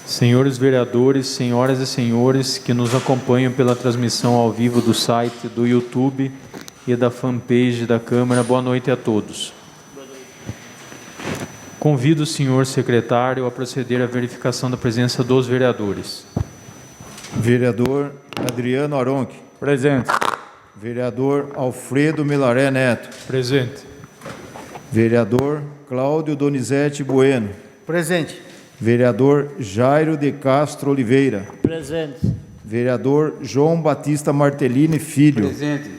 Senhores vereadores, senhoras e senhores que nos acompanham pela transmissão ao vivo do site, do YouTube e da fanpage da Câmara, boa noite a todos. Convido o senhor secretário a proceder à verificação da presença dos vereadores. Vereador Adriano Aronchi. Presente. Vereador Alfredo Melaré Neto. Presente. Vereador Cláudio Donizete Bueno. Presente. Vereador Jairo de Castro Oliveira. Presente. Vereador João Batista Martellini Filho. Presente.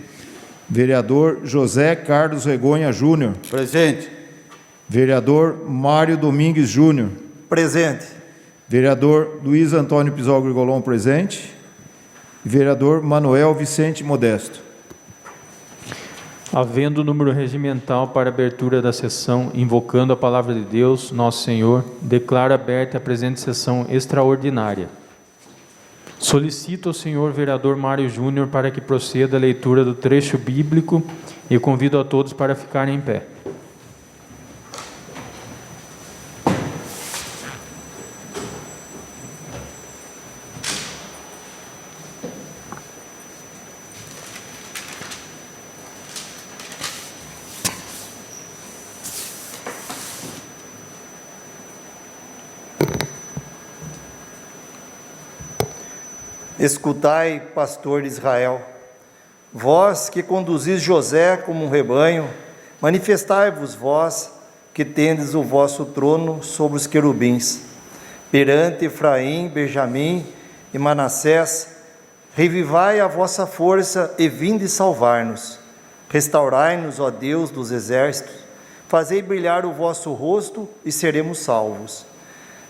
Vereador José Carlos Regonha Júnior. Presente. Vereador Mário Domingues Júnior. Presente. Vereador Luiz Antônio Pizol Grigolon presente. Vereador Manuel Vicente Modesto. Havendo o número regimental para abertura da sessão, invocando a palavra de Deus, nosso Senhor, declaro aberta a presente sessão extraordinária. Solicito ao senhor vereador Mário Júnior para que proceda a leitura do trecho bíblico e convido a todos para ficarem em pé. Escutai, pastor de Israel, vós que conduzis José como um rebanho, manifestai-vos vós que tendes o vosso trono sobre os querubins. Perante Efraim, Benjamim e Manassés, revivai a vossa força e vinde salvar-nos. Restaurai-nos, ó Deus dos exércitos, fazei brilhar o vosso rosto e seremos salvos.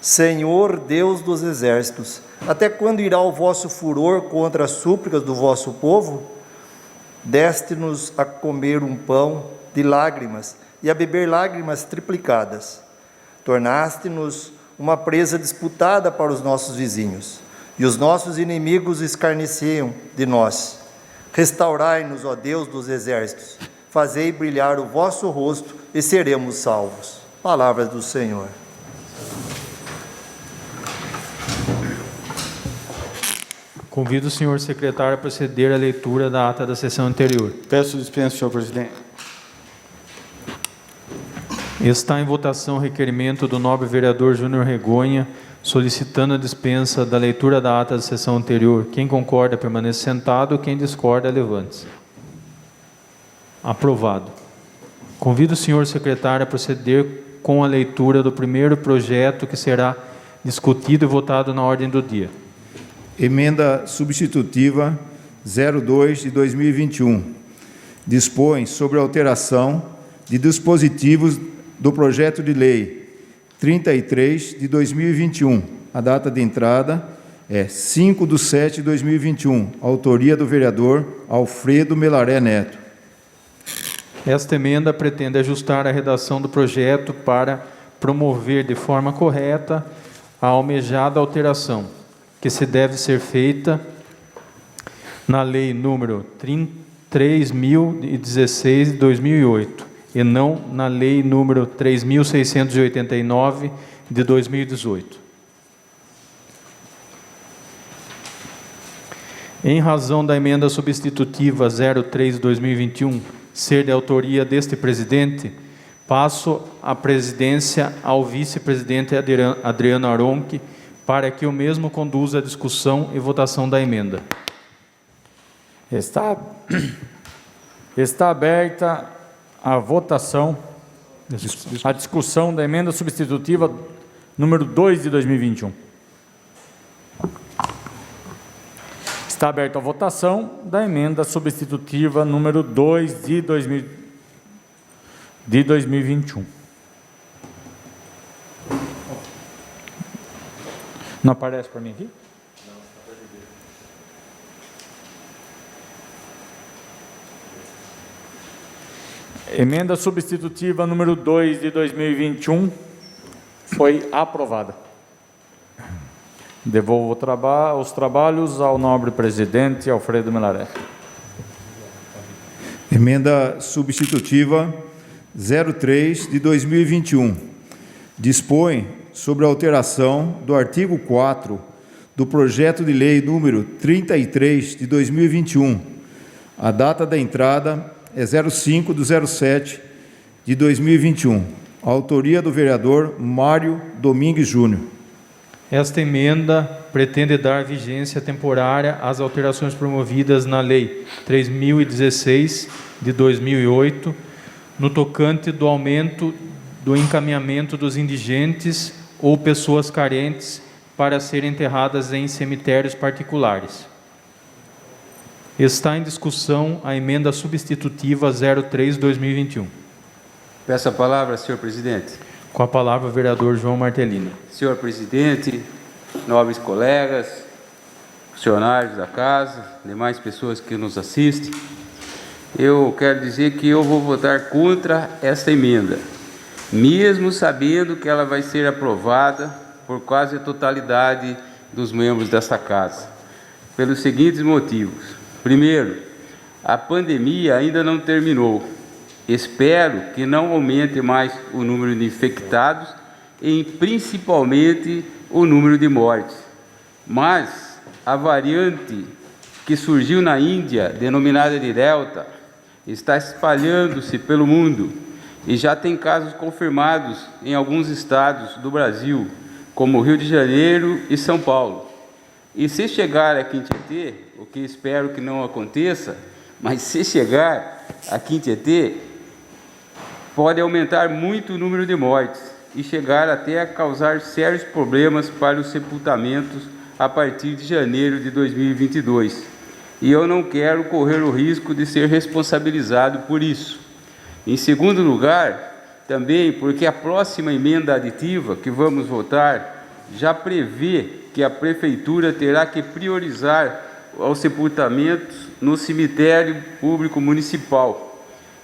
Senhor Deus dos exércitos, até quando irá o vosso furor contra as súplicas do vosso povo? Deste-nos a comer um pão de lágrimas e a beber lágrimas triplicadas. Tornaste-nos uma presa disputada para os nossos vizinhos, e os nossos inimigos escarneciam de nós. Restaurai-nos, ó Deus dos exércitos, fazei brilhar o vosso rosto e seremos salvos. Palavras do Senhor. Convido o senhor secretário a proceder à leitura da ata da sessão anterior. Peço dispensa, senhor presidente. Está em votação o requerimento do nobre vereador Júnior Regonha, solicitando a dispensa da leitura da ata da sessão anterior. Quem concorda, permaneça sentado. Quem discorda, levante-se. Aprovado. Convido o senhor secretário a proceder com a leitura do primeiro projeto que será discutido e votado na ordem do dia. Emenda substitutiva 02 de 2021. Dispõe sobre a alteração de dispositivos do projeto de lei 33 de 2021. A data de entrada é 5/7 de 2021. Autoria do vereador Alfredo Melaré Neto. Esta emenda pretende ajustar a redação do projeto para promover de forma correta a almejada alteração, que se deve ser feita na Lei número 3.016 de 2008 e não na Lei número 3.689 de 2018. Em razão da emenda substitutiva 03 de 2021 ser de autoria deste presidente, passo a presidência ao vice-presidente Adriano Aronchi, para que o mesmo conduza a discussão e votação da emenda. Está aberta a votação, a discussão da emenda substitutiva número 2 de 2021. Está aberta a votação da emenda substitutiva número 2 de 2021. Não aparece para mim aqui? Emenda substitutiva número 2 de 2021 foi aprovada. Devolvo os trabalhos ao nobre presidente Alfredo Melaré. Emenda substitutiva 03 de 2021. Dispõe sobre a alteração do artigo 4 do projeto de lei número 33 de 2021. A data da entrada é 05/07 de 2021. A autoria do vereador Mário Domingues Júnior. Esta emenda pretende dar vigência temporária às alterações promovidas na Lei 3.016 de 2008, no tocante do aumento do encaminhamento dos indigentes ou pessoas carentes para serem enterradas em cemitérios particulares. Está em discussão a emenda substitutiva 03/2021. Peço a palavra, senhor presidente. Com a palavra, o vereador João Martellini. Senhor presidente, nobres colegas, funcionários da casa, demais pessoas que nos assistem, eu quero dizer que eu vou votar contra esta emenda, mesmo sabendo que ela vai ser aprovada por quase a totalidade dos membros desta casa, pelos seguintes motivos. Primeiro, a pandemia ainda não terminou. Espero que não aumente mais o número de infectados e principalmente o número de mortes. Mas a variante que surgiu na Índia, denominada de Delta, está espalhando-se pelo mundo e já tem casos confirmados em alguns estados do Brasil, como Rio de Janeiro e São Paulo. E se chegar aqui em Tietê, o que espero que não aconteça, mas se chegar aqui em Tietê, pode aumentar muito o número de mortes e chegar até a causar sérios problemas para os sepultamentos a partir de janeiro de 2022. E eu não quero correr o risco de ser responsabilizado por isso. Em segundo lugar, também porque a próxima emenda aditiva que vamos votar já prevê que a Prefeitura terá que priorizar os sepultamentos no cemitério público municipal.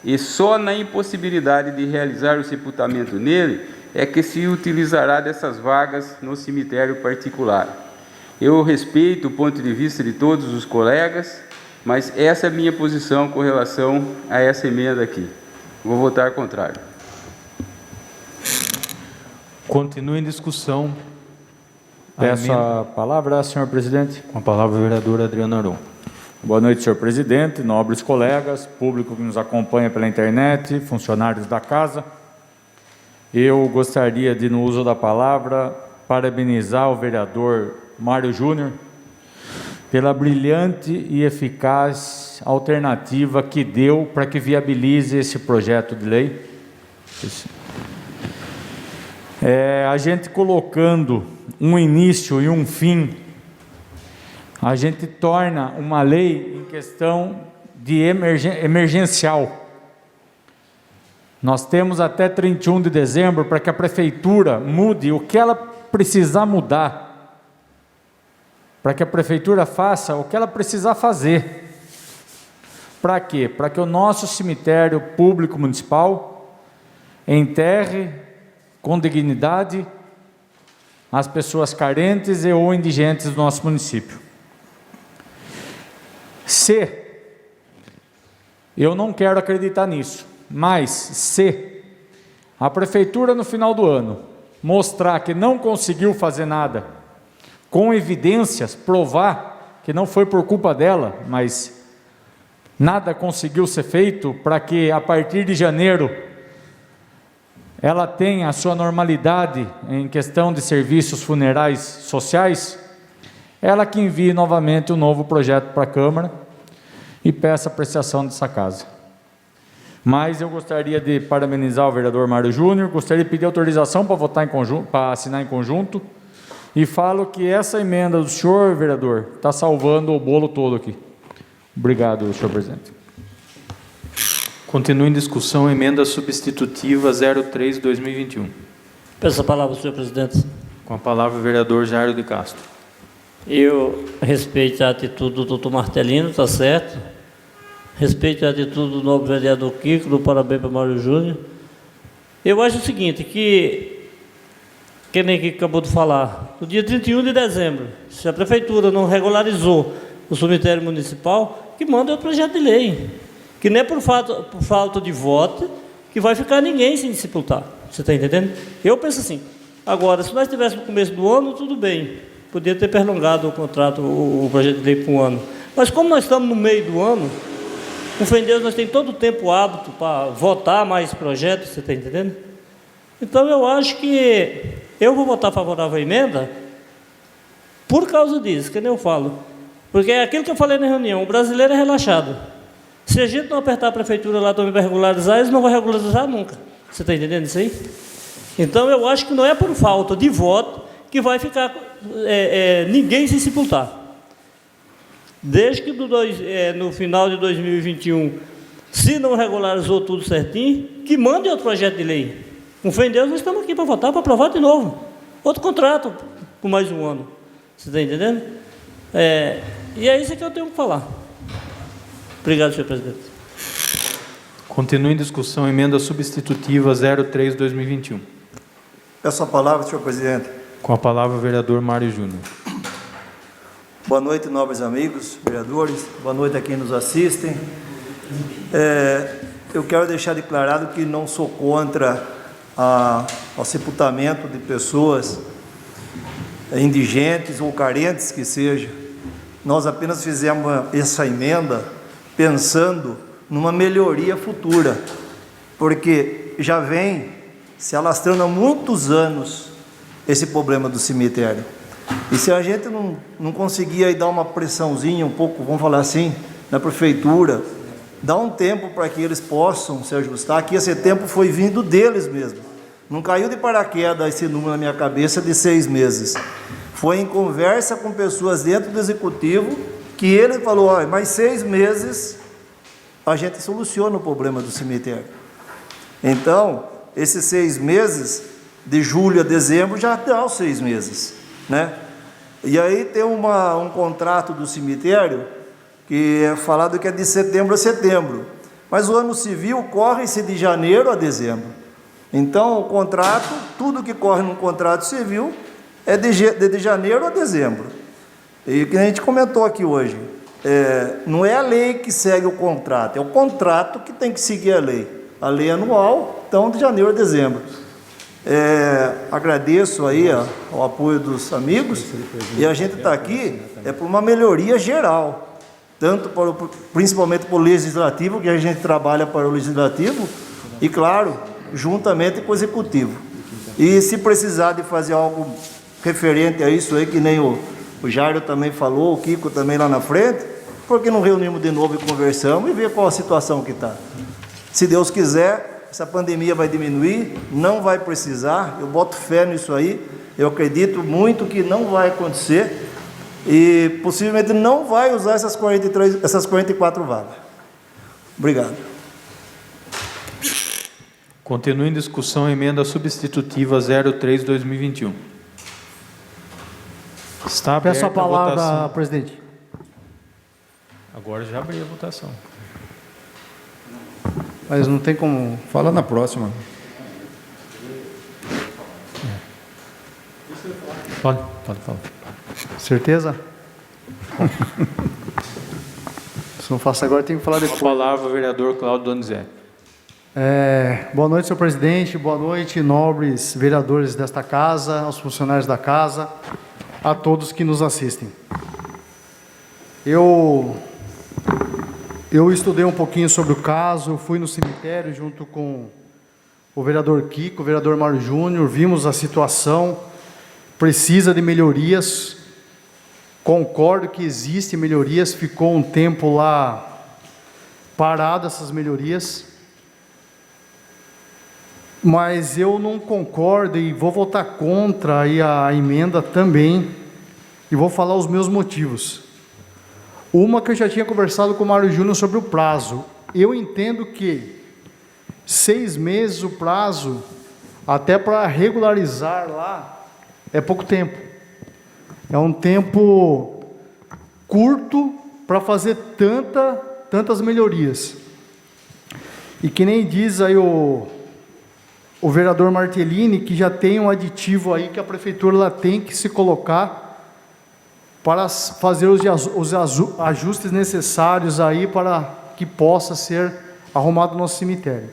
E só na impossibilidade de realizar o sepultamento nele é que se utilizará dessas vagas no cemitério particular. Eu respeito o ponto de vista de todos os colegas, mas essa é a minha posição com relação a essa emenda aqui. Vou votar contrário. Continua em discussão. Peço a palavra, senhor presidente. Com a palavra, o vereador Adriano Aron. Boa noite, senhor presidente, nobres colegas, público que nos acompanha pela internet, funcionários da casa. Eu gostaria de, no uso da palavra, parabenizar o vereador Mário Júnior pela brilhante e eficaz alternativa que deu para que viabilize esse projeto de lei. A gente colocando um início e um fim, a gente torna uma lei em questão de emergencial. Nós temos até 31 de dezembro para que a prefeitura mude o que ela precisar mudar, para que a prefeitura faça o que ela precisar fazer. Para quê? Para que o nosso cemitério público municipal enterre com dignidade as pessoas carentes e ou indigentes do nosso município. Eu não quero acreditar nisso, mas se a prefeitura no final do ano mostrar que não conseguiu fazer nada, com evidências, provar que não foi por culpa dela, mas nada conseguiu ser feito para que a partir de janeiro ela tenha a sua normalidade em questão de serviços funerais sociais, ela que envie novamente um novo projeto para a Câmara e peça apreciação dessa casa. Mas eu gostaria de parabenizar o vereador Mário Júnior, gostaria de pedir autorização para votar em conjunto, para assinar em conjunto, e falo que essa emenda do senhor, vereador, está salvando o bolo todo aqui. Obrigado, senhor presidente. Continua em discussão a emenda substitutiva 03/2021. Peço a palavra, senhor presidente. Com a palavra, o vereador Jairo de Castro. Eu respeito a atitude do doutor Martellino, está certo. Respeito a atitude do novo vereador Kiko, do parabéns para Mário Júnior. Eu acho o seguinte, que nem que acabou de falar, no dia 31 de dezembro, se a prefeitura não regularizou o cemitério municipal, que manda o projeto de lei. Que não é por falta de voto que vai ficar ninguém sem sepultar. Você está entendendo? Eu penso assim, Agora, se nós estivéssemos no começo do ano, tudo bem. Podia ter prolongado o contrato, o projeto de lei por um ano. Mas como nós estamos no meio do ano, com fé em Deus, nós temos todo o tempo hábito para votar mais projetos, você está entendendo? Então, eu acho que eu vou votar favorável à emenda por causa disso, que nem eu falo. Porque é aquilo que eu falei na reunião, o brasileiro é relaxado. Se a gente não apertar a prefeitura lá também para regularizar, eles não vão regularizar nunca. Você está entendendo isso aí? Então, eu acho que não é por falta de voto que vai ficar ninguém se sepultar. Desde que no final de 2021, se não regularizou tudo certinho, que mande outro projeto de lei. Com fé em Deus, nós estamos aqui para votar, para aprovar de novo. Outro contrato por mais um ano. Você está entendendo? E é isso que eu tenho que falar. Obrigado, senhor presidente. Continua em discussão emenda substitutiva 03/2021. Peço a palavra, senhor presidente. Com a palavra o vereador Mário Júnior. Boa noite, nobres amigos, vereadores. Boa noite a quem nos assistem. Eu quero deixar declarado que não sou contra ao sepultamento de pessoas indigentes ou carentes que seja. Nós apenas fizemos essa emenda pensando numa melhoria futura, porque já vem se alastrando há muitos anos esse problema do cemitério. E se a gente não conseguir aí dar uma pressãozinha um pouco, vamos falar assim, na prefeitura, dar um tempo para que eles possam se ajustar, que esse tempo foi vindo deles mesmo. Não caiu de paraquedas esse número na minha cabeça de 6 meses. Foi em conversa com pessoas dentro do executivo que ele falou, olha, mais 6 meses a gente soluciona o problema do cemitério. Então, esses 6 meses, de julho a dezembro, já dá os 6 meses, né? E aí tem um contrato do cemitério que é falado que é de setembro a setembro, mas o ano civil corre-se de janeiro a dezembro. Então, o contrato, tudo que corre no contrato civil é de janeiro a dezembro. E o que a gente comentou aqui hoje, não é a lei que segue o contrato, é o contrato que tem que seguir a lei. A lei anual, então, de janeiro a dezembro. Agradeço aí ao apoio dos amigos, e a gente está aqui por uma melhoria geral, tanto principalmente para o legislativo, que a gente trabalha para o legislativo, e claro, juntamente com o executivo. E se precisar de fazer algo referente a isso aí, que nem o Jairo também falou, o Kiko também lá na frente, por que não reunimos de novo e conversamos e ver qual a situação que está? Se Deus quiser, essa pandemia vai diminuir, não vai precisar, eu boto fé nisso aí, eu acredito muito que não vai acontecer e possivelmente não vai usar essas 44 vagas. Obrigado. Continua em discussão a emenda substitutiva 03/2021. Está aberta Peço a palavra, votação. presidente. Agora já abri a votação. Mas não tem como... Fala na próxima. Pode falar. Certeza? Se não faço agora, tem que falar Com a depois. palavra o vereador Cláudio Donizete. Boa noite, senhor presidente. Boa noite, nobres vereadores desta casa, aos funcionários da casa, a todos que nos assistem. Eu estudei um pouquinho sobre o caso, fui no cemitério junto com o vereador Kiko, o vereador Mário Júnior, vimos a situação, precisa de melhorias, concordo que existem melhorias, ficou um tempo lá parado essas melhorias, mas eu não concordo e vou votar contra aí a emenda também, e vou falar os meus motivos. Uma que eu já tinha conversado com o Mário Júnior sobre o prazo. Eu entendo que 6 meses o prazo, até para regularizar lá, é pouco tempo. É um tempo curto para fazer tantas melhorias. E que nem diz aí o vereador Martellini, que já tem um aditivo aí que a prefeitura lá tem que se colocar para fazer os ajustes necessários aí para que possa ser arrumado o nosso cemitério.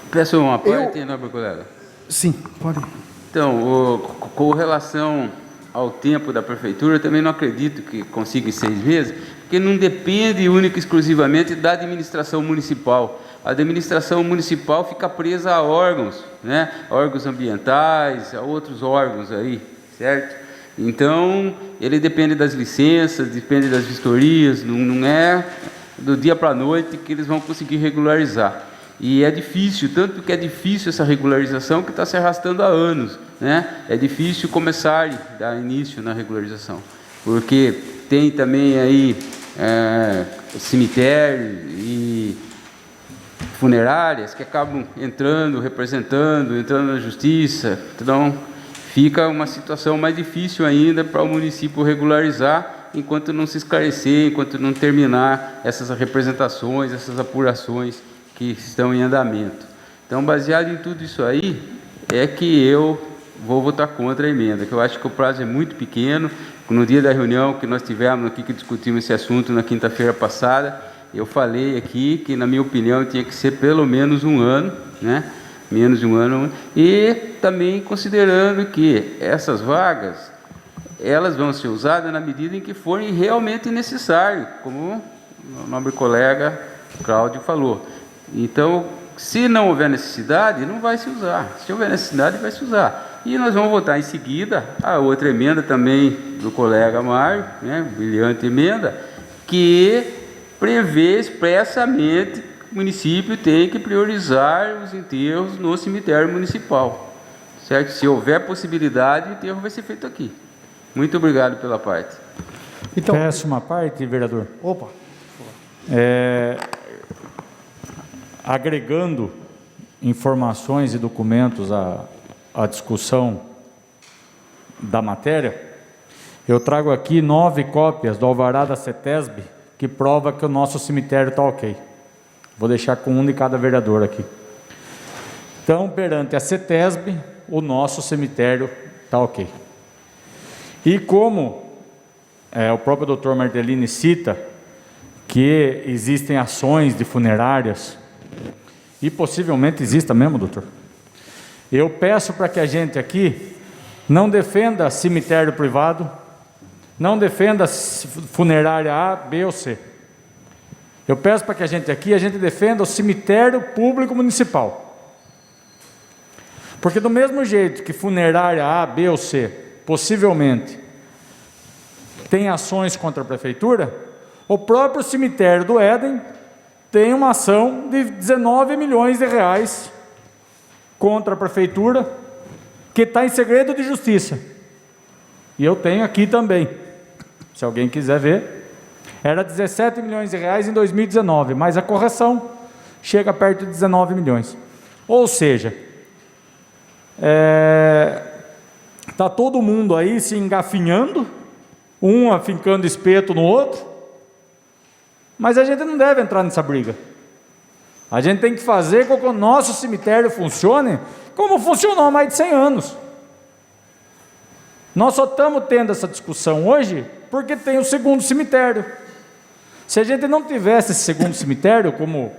Peço uma parte, nobre colega. Sim, pode. Então, com relação ao tempo da prefeitura, eu também não acredito que consiga em 6 meses, porque não depende única e exclusivamente da administração municipal. A administração municipal fica presa a órgãos, né? Órgãos ambientais, a outros órgãos aí, certo? Então, ele depende das licenças, depende das vistorias, não é do dia para a noite que eles vão conseguir regularizar. E é difícil, tanto que é difícil essa regularização que está se arrastando há anos, né? É difícil começar a dar início na regularização, porque tem também aí cemitérios e funerárias que acabam entrando na justiça, então fica uma situação mais difícil ainda para o município regularizar, enquanto não se esclarecer, enquanto não terminar essas representações, essas apurações que estão em andamento. Então, baseado em tudo isso aí, é que eu vou votar contra a emenda, que eu acho que o prazo é muito pequeno. No dia da reunião que nós tivemos aqui, que discutimos esse assunto na quinta-feira passada, eu falei aqui que, na minha opinião, tinha que ser pelo menos 1 ano, né? Menos de 1 ano, e também considerando que essas vagas, elas vão ser usadas na medida em que forem realmente necessárias, como o nobre colega Cláudio falou. Então, se não houver necessidade, não vai se usar. Se houver necessidade, vai se usar. E nós vamos votar em seguida a outra emenda também do colega Mário, né, brilhante emenda, que prevê expressamente que o município tem que priorizar os enterros no cemitério municipal. Certo? Se houver possibilidade, o enterro vai ser feito aqui. Muito obrigado pela parte. Então, peço uma parte, vereador. Opa. Agregando informações e documentos à discussão da matéria, eu trago aqui 9 cópias do alvará da CETESB que prova que o nosso cemitério está ok. Vou deixar com um de cada vereador aqui. Então, perante a CETESB, o nosso cemitério está ok. E como o próprio doutor Martellini cita que existem ações de funerárias, e possivelmente exista mesmo, doutor, eu peço para que a gente aqui não defenda cemitério privado, não defenda funerária A, B ou C. Eu peço para que a gente defenda o cemitério público municipal. Porque do mesmo jeito que funerária A, B ou C, possivelmente, tem ações contra a prefeitura, o próprio cemitério do Éden tem uma ação de 19 milhões de reais contra a prefeitura, que está em segredo de justiça. E eu tenho aqui também, se alguém quiser ver, era 17 milhões de reais em 2019, mas a correção chega perto de 19 milhões. Ou seja, está todo mundo aí se engafinhando, um afincando espeto no outro, mas a gente não deve entrar nessa briga. A gente tem que fazer com que o nosso cemitério funcione como funcionou há mais de 100 anos. Nós só estamos tendo essa discussão hoje porque tem o segundo cemitério. Se a gente não tivesse esse segundo cemitério, como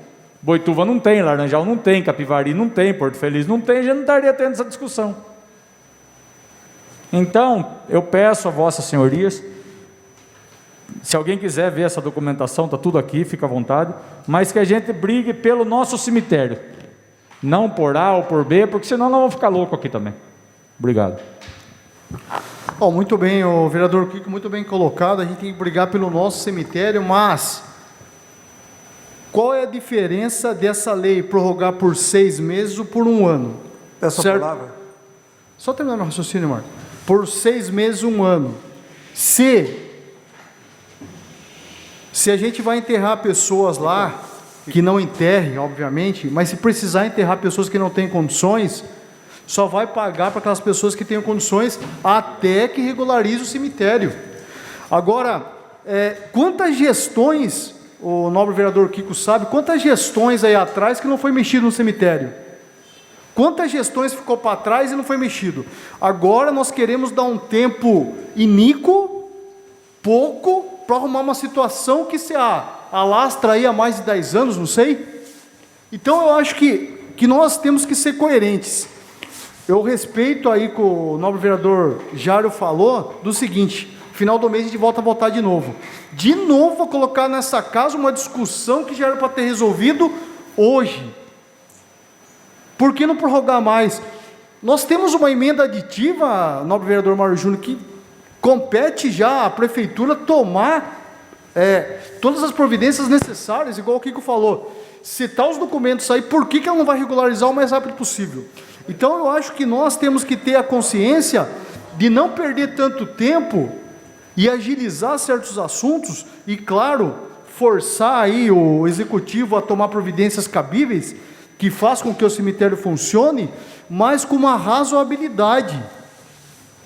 Boituva não tem, Laranjal não tem, Capivari não tem, Porto Feliz não tem, a gente não estaria tendo essa discussão. Então, eu peço a vossas senhorias, se alguém quiser ver essa documentação, está tudo aqui, fica à vontade, mas que a gente brigue pelo nosso cemitério, não por A ou por B, porque senão nós vamos ficar loucos aqui também. Obrigado. Muito bem, o vereador Kiko, muito bem colocado, a gente tem que brigar pelo nosso cemitério, mas qual é a diferença dessa lei prorrogar por 6 meses ou por 1 ano? Peço a palavra. Só terminar meu raciocínio, Marco. Por 6 meses, 1 ano. Se a gente vai enterrar pessoas lá, que não enterrem, obviamente, mas se precisar enterrar pessoas que não têm condições, só vai pagar para aquelas pessoas que tenham condições até que regularize o cemitério. Agora, quantas gestões, o nobre vereador Kiko sabe, quantas gestões aí atrás que não foi mexido no cemitério? Quantas gestões ficou para trás e não foi mexido? Agora nós queremos dar um tempo iníquo, pouco, para arrumar uma situação que se alastra aí há mais de 10 anos, não sei. Então eu acho que nós temos que ser coerentes. Eu respeito aí que o nobre vereador Jário falou do seguinte: final do mês a gente volta a votar de novo. De novo vou colocar nessa casa uma discussão que já era para ter resolvido hoje. Por que não prorrogar mais? Nós temos uma emenda aditiva, nobre vereador Mário Júnior, que compete já à prefeitura tomar todas as providências necessárias, igual o Kiko falou. Citar os documentos aí, por que ela não vai regularizar o mais rápido possível? Então eu acho que nós temos que ter a consciência de não perder tanto tempo e agilizar certos assuntos e, claro, forçar aí o executivo a tomar providências cabíveis que faz com que o cemitério funcione, mas com uma razoabilidade.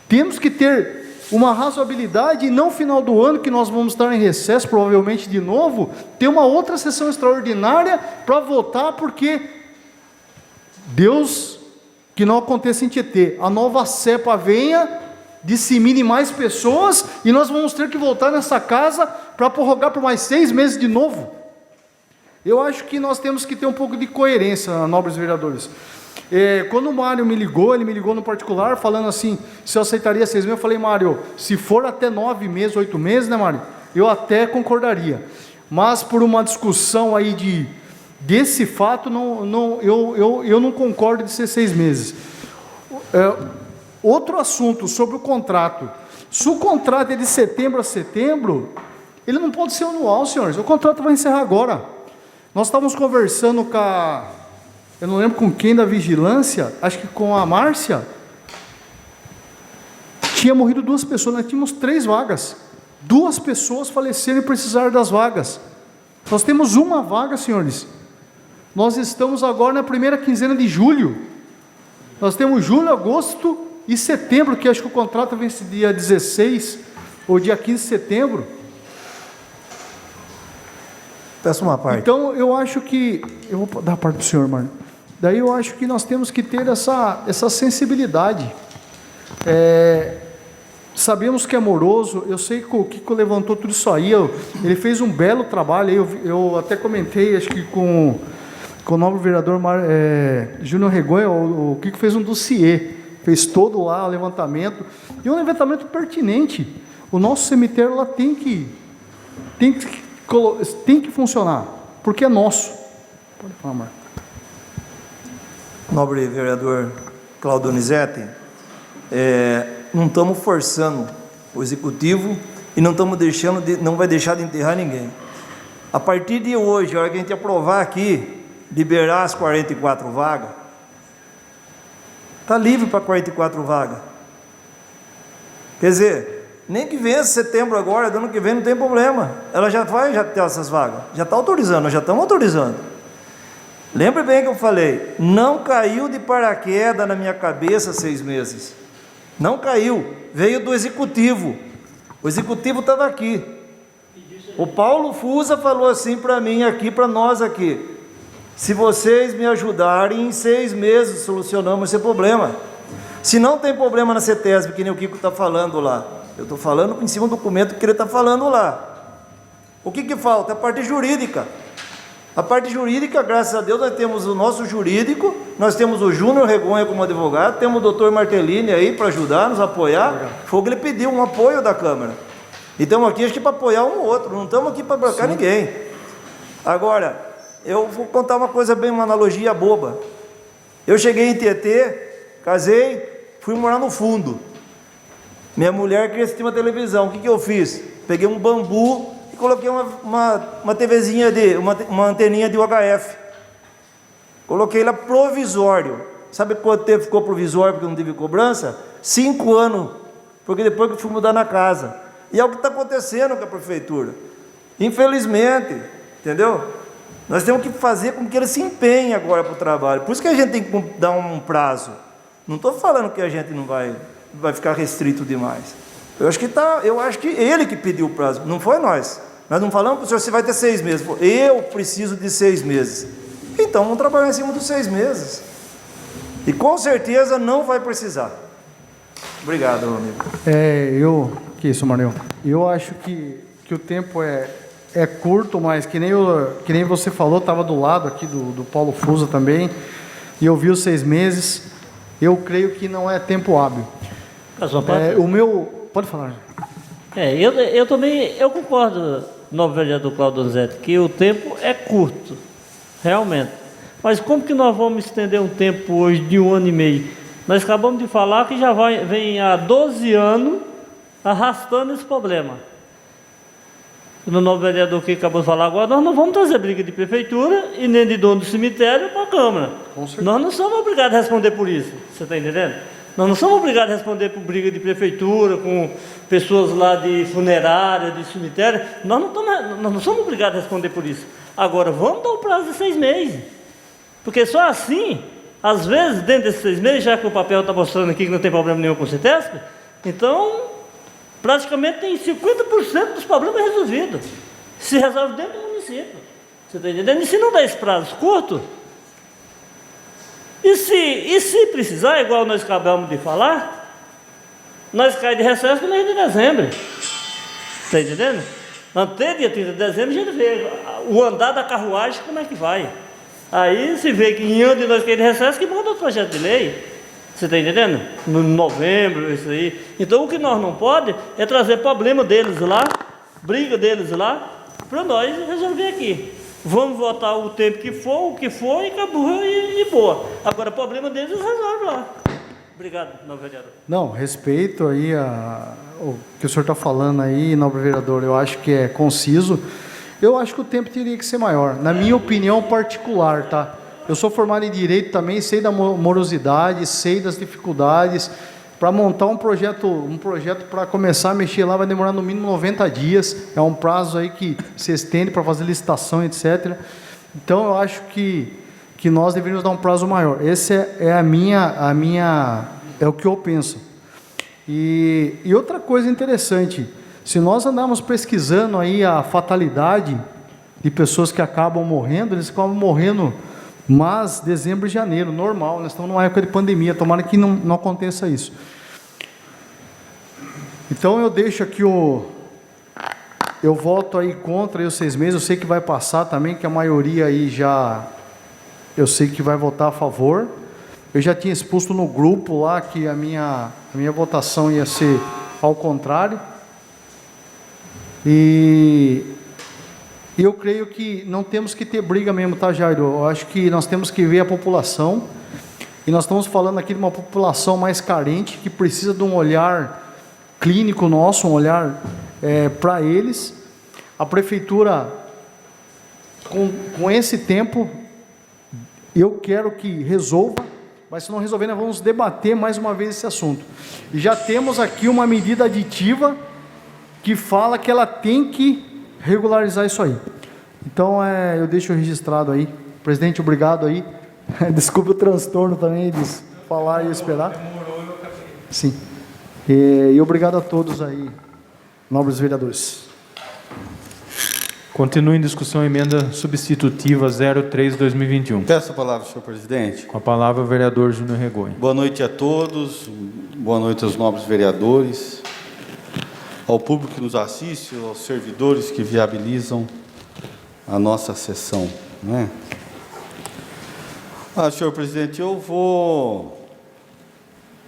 Temos que ter uma razoabilidade e não final do ano, que nós vamos estar em recesso provavelmente de novo, ter uma outra sessão extraordinária para votar, porque Deus, que não aconteça em Tietê, a nova cepa venha, dissemine mais pessoas e nós vamos ter que voltar nessa casa para prorrogar por mais 6 meses de novo. Eu acho que nós temos que ter um pouco de coerência, nobres vereadores. Quando o Mário me ligou, ele me ligou no particular, falando assim, se eu aceitaria 6 meses, eu falei, Mário, se for até 9 meses, 8 meses, né, Mário? Eu até concordaria. Mas por uma discussão aí desse fato, eu não concordo de ser 6 meses. Outro assunto sobre o contrato. Se o contrato é de setembro a setembro, ele não pode ser anual, senhores. O contrato vai encerrar agora. Nós estávamos conversando com eu não lembro com quem da vigilância, acho que com a Márcia. Tinha morrido 2 pessoas, nós tínhamos 3 vagas. 2 pessoas faleceram e precisaram das vagas. Nós temos uma vaga, senhores. Nós estamos agora na primeira quinzena de julho. Nós temos julho, agosto e setembro, que acho que o contrato vence dia 16 ou dia 15 de setembro. Peço uma parte. Então, eu acho que... Eu vou dar a parte do senhor, Mário. Daí eu acho que nós temos que ter essa sensibilidade. Sabemos que é moroso, eu sei que o Kiko levantou tudo isso aí, ele fez um belo trabalho, eu até comentei, acho que com o nobre vereador Júnior Regonha, o Kiko fez um dossiê, fez todo lá o levantamento, e um levantamento pertinente. O nosso cemitério lá tem que funcionar, porque é nosso. Pode falar, Marcos. Nobre vereador Claudio Donizete, não estamos forçando o executivo e não vai deixar de enterrar ninguém. A partir de hoje, a hora que a gente aprovar aqui, liberar as 44 vagas, está livre para 44 vagas. Quer dizer, nem que venha setembro agora, do ano que vem não tem problema, ela já ter essas vagas, já está autorizando, nós já estamos autorizando. Lembre bem que eu falei, não caiu de paraquedas na minha cabeça 6 meses. Não caiu, veio do executivo. O executivo estava aqui. O Paulo Fusa falou assim para mim aqui, para nós aqui: se vocês me ajudarem, em 6 meses solucionamos esse problema. Se não tem problema na CETESB, que nem o Kiko está falando lá, eu estou falando em cima do documento que ele está falando lá. O que falta? A parte jurídica. A parte jurídica, graças a Deus, nós temos o nosso jurídico, nós temos o Júnior Regonha como advogado, temos o doutor Martellini aí para ajudar, nos apoiar. Foi o que ele pediu, um apoio da Câmara. E estamos aqui, acho que para apoiar um ou outro, não estamos aqui para bloquear ninguém. Agora, eu vou contar uma analogia boba. Eu cheguei em Tietê, casei, fui morar no fundo. Minha mulher queria assistir uma televisão, o que eu fiz? Peguei um bambu e coloquei uma TVzinha, uma anteninha de UHF. Coloquei lá provisório. Sabe quanto tempo ficou provisório porque não teve cobrança? 5 anos, porque depois que eu fui mudar na casa. E é o que está acontecendo com a prefeitura. Infelizmente, entendeu? Nós temos que fazer com que ele se empenhe agora para o trabalho. Por isso que a gente tem que dar um prazo. Não estou falando que a gente não vai ficar restrito demais. Eu acho que ele que pediu o prazo, não foi nós. Nós não falamos para o senhor, você vai ter 6 meses. Eu preciso de 6 meses. Então, vamos trabalhar em cima dos 6 meses. E com certeza não vai precisar. Obrigado, meu amigo. Que isso, Manuel? Eu acho que o tempo é curto, mas que nem você falou, estava do lado aqui do Paulo Fusa também, e eu vi os 6 meses. eu creio que não é tempo hábil. A sua parte? O meu... Pode falar. Eu também concordo, novo vereador Claudio Donizete, que o tempo é curto, realmente. Mas como que nós vamos estender um tempo hoje de 1 ano e meio? Nós acabamos de falar que já vem há 12 anos arrastando esse problema. No novo vereador que acabou de falar agora, nós não vamos trazer briga de prefeitura e nem de dono do cemitério para a Câmara. Nós não somos obrigados a responder por isso, você está entendendo? Nós não somos obrigados a responder por briga de prefeitura, com pessoas lá de funerária, de cemitério. Nós não somos obrigados a responder por isso. Agora, vamos dar o prazo de 6 meses. Porque só assim, às vezes, dentro desses 6 meses, já que o papel está mostrando aqui que não tem problema nenhum com o CETESP, então, praticamente tem 50% dos problemas resolvidos. Se resolve dentro do município. Você está entendendo? E se não der esse prazo curto, e se precisar, igual nós acabamos de falar, nós caímos de recesso no mês de dezembro. Está entendendo? Até dia 30 de dezembro a gente vê o andar da carruagem, como é que vai. Aí se vê que em ano de nós caímos de recesso, que manda outro projeto de lei. Você está entendendo? No novembro, isso aí. Então o que nós não podemos é trazer problema deles lá, briga deles lá, para nós resolver aqui. Vamos votar o tempo que for, o que for, e acabou, e boa. Agora, o problema deles resolve lá. Obrigado, novo vereador. Não, respeito aí o que o senhor está falando aí, nobre vereador, eu acho que é conciso. Eu acho que o tempo teria que ser maior, na minha opinião particular, tá? Eu sou formado em Direito também, sei da morosidade, sei das dificuldades. Para montar um projeto para começar a mexer lá vai demorar no mínimo 90 dias, é um prazo aí que se estende para fazer licitação, etc. Então eu acho que nós deveríamos dar um prazo maior. Esse é é o que eu penso. E outra coisa interessante, se nós andarmos pesquisando aí a fatalidade de pessoas que acabam morrendo, eles acabam morrendo mas dezembro e janeiro, normal, nós estamos numa época de pandemia, tomara que não aconteça isso. Então eu deixo aqui eu voto aí contra aí os 6 meses, eu sei que vai passar também, que a maioria aí eu sei que vai votar a favor. Eu já tinha exposto no grupo lá que a minha votação ia ser ao contrário. E eu creio que não temos que ter briga mesmo, tá, Jairo? Eu acho que nós temos que ver a população, e nós estamos falando aqui de uma população mais carente, que precisa de um olhar clínico nosso, um olhar para eles. A prefeitura, com esse tempo, eu quero que resolva, mas se não resolver, nós vamos debater mais uma vez esse assunto. E já temos aqui uma medida aditiva, que fala que ela tem que regularizar isso aí. Então, eu deixo registrado aí. Presidente, obrigado aí. Desculpe o transtorno também de falar e esperar. Sim. E obrigado a todos aí, nobres vereadores. Continua em discussão a emenda substitutiva 03/2021. Peço a palavra, senhor presidente. Com a palavra o vereador Júnior Regonha. Boa noite a todos, boa noite aos nobres vereadores, ao público que nos assiste, aos servidores que viabilizam a nossa sessão, né? Senhor presidente, eu vou,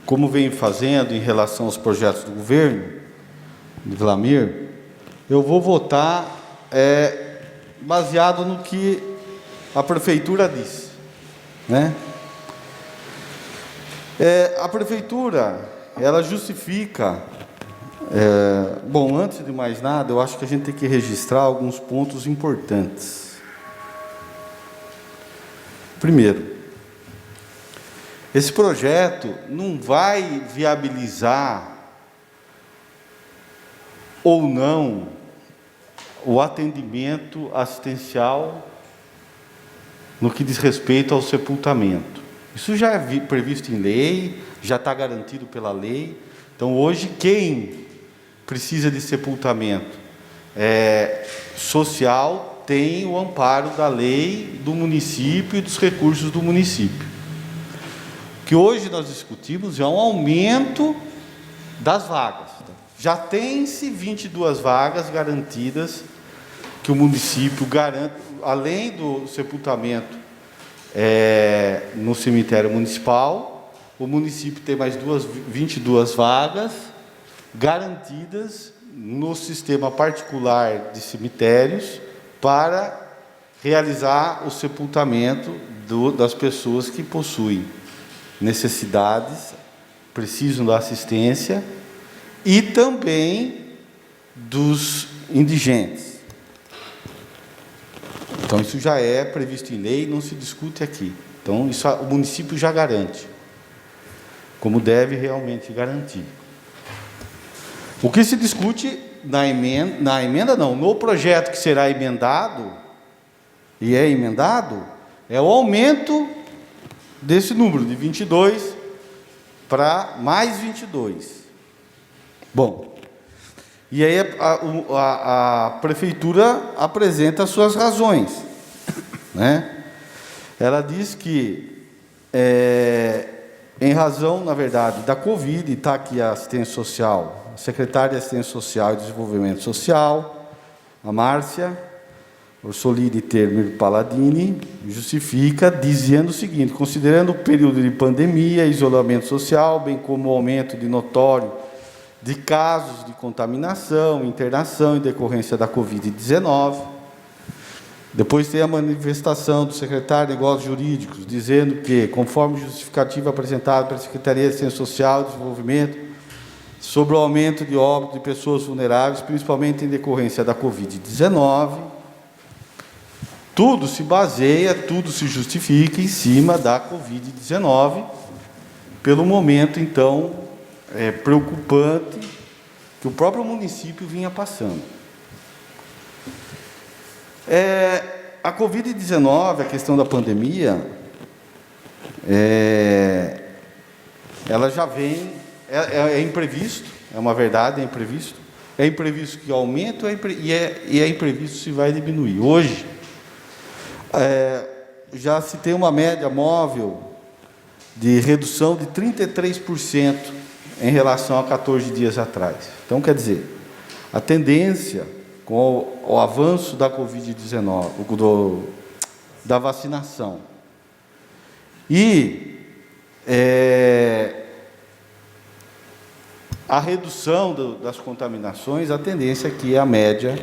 como venho fazendo em relação aos projetos do governo, de Vlamir, eu vou votar baseado no que a prefeitura disse, né? A prefeitura, ela justifica. Bom, antes de mais nada, eu acho que a gente tem que registrar alguns pontos importantes. Primeiro, esse projeto não vai viabilizar ou não o atendimento assistencial no que diz respeito ao sepultamento. Isso já é previsto em lei, já está garantido pela lei. Então, hoje, quem precisa de sepultamento social tem o amparo da lei do município e dos recursos do município. O que hoje nós discutimos é um aumento das vagas. Já tem-se 22 vagas garantidas que o município garante, além do sepultamento no cemitério municipal, o município tem mais 22 vagas garantidas no sistema particular de cemitérios para realizar o sepultamento das pessoas que possuem necessidades, precisam da assistência, e também dos indigentes. Então, isso já é previsto em lei, não se discute aqui. Então, isso o município já garante, como deve realmente garantir. O que se discute no projeto que será emendado, e é emendado, é o aumento desse número, de 22 para mais 22. Bom, e aí a prefeitura apresenta as suas razões, né? Ela diz que, em razão, na verdade, da Covid, está aqui a assistência social, a secretária de Assistência Social e Desenvolvimento Social, a Márcia Orsolini Termer Palladini, justifica dizendo o seguinte: considerando o período de pandemia, isolamento social, bem como o aumento de notório de casos de contaminação, internação em decorrência da Covid-19. Depois tem a manifestação do secretário de Negócios Jurídicos, dizendo que, conforme justificativa apresentada pela Secretaria de Assistência Social e Desenvolvimento, sobre o aumento de óbito de pessoas vulneráveis, principalmente em decorrência da Covid-19, tudo se baseia, tudo se justifica em cima da Covid-19, pelo momento, então, preocupante que o próprio município vinha passando. A Covid-19, a questão da pandemia, ela já vem, é imprevisto, é uma verdade, é imprevisto. É imprevisto que aumenta e é imprevisto se vai diminuir. Hoje, já se tem uma média móvel de redução de 33% em relação a 14 dias atrás. Então, quer dizer, a tendência com o avanço da Covid-19, da vacinação, e a redução das contaminações, a tendência é que a média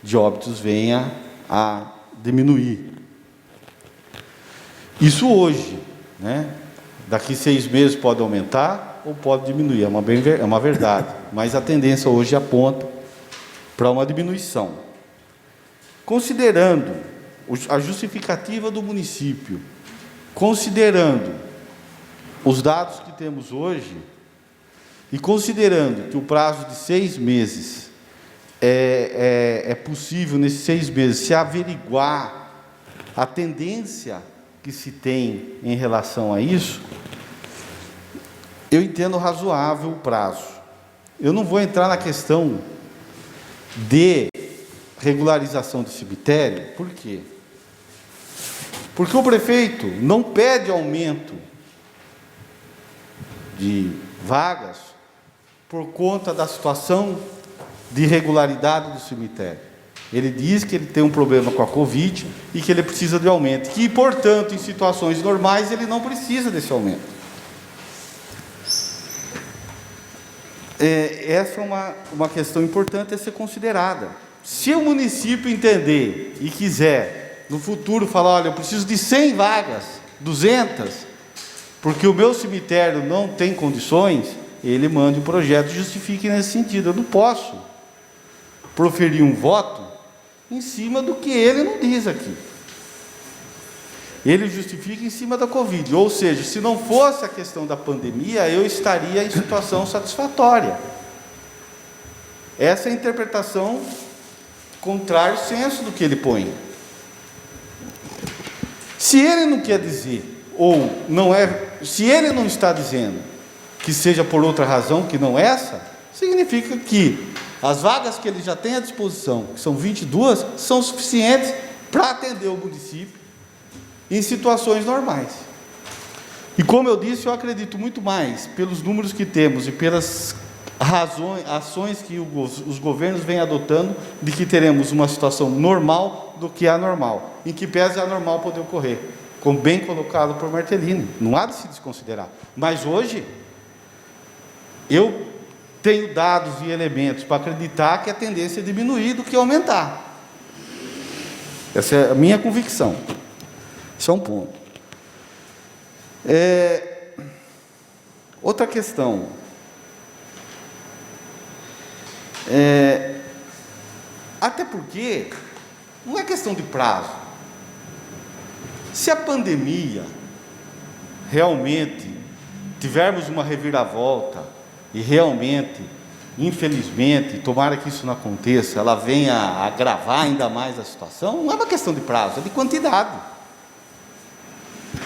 de óbitos venha a diminuir. Isso hoje, né? Daqui 6 meses pode aumentar ou pode diminuir, é uma verdade, mas a tendência hoje aponta para uma diminuição. Considerando a justificativa do município, considerando os dados que temos hoje, e considerando que o prazo de 6 meses é possível, nesses 6 meses, se averiguar a tendência que se tem em relação a isso, eu entendo razoável o prazo. Eu não vou entrar na questão de regularização de cemitério. Por quê? Porque o prefeito não pede aumento de vagas por conta da situação de irregularidade do cemitério. Ele diz que ele tem um problema com a Covid e que ele precisa de aumento, que, portanto, em situações normais, ele não precisa desse aumento. Essa é uma questão importante a ser considerada. Se o município entender e quiser, no futuro, falar, olha, eu preciso de 100 vagas, 200, porque o meu cemitério não tem condições, ele manda um projeto e justifique nesse sentido. Eu não posso proferir um voto em cima do que ele não diz aqui. Ele justifica em cima da Covid, ou seja, se não fosse a questão da pandemia, eu estaria em situação satisfatória. Essa é a interpretação contrária ao senso do que ele põe. Se ele não quer dizer, ou não se ele não está dizendo que seja por outra razão que não essa, significa que as vagas que ele já tem à disposição, que são 22, são suficientes para atender o município em situações normais. E como eu disse, eu acredito muito mais pelos números que temos e pelas ações que os governos vêm adotando, de que teremos uma situação normal do que anormal, em que pese a anormal poder ocorrer, como bem colocado por Martellini, não há de se desconsiderar. Mas hoje, eu tenho dados e elementos para acreditar que a tendência é diminuir do que aumentar. Essa é a minha convicção. Isso é um ponto. Outra questão. Até porque não é questão de prazo. Se a pandemia realmente tivermos uma reviravolta e realmente, infelizmente, tomara que isso não aconteça, ela venha a agravar ainda mais a situação, não é uma questão de prazo, é de quantidade.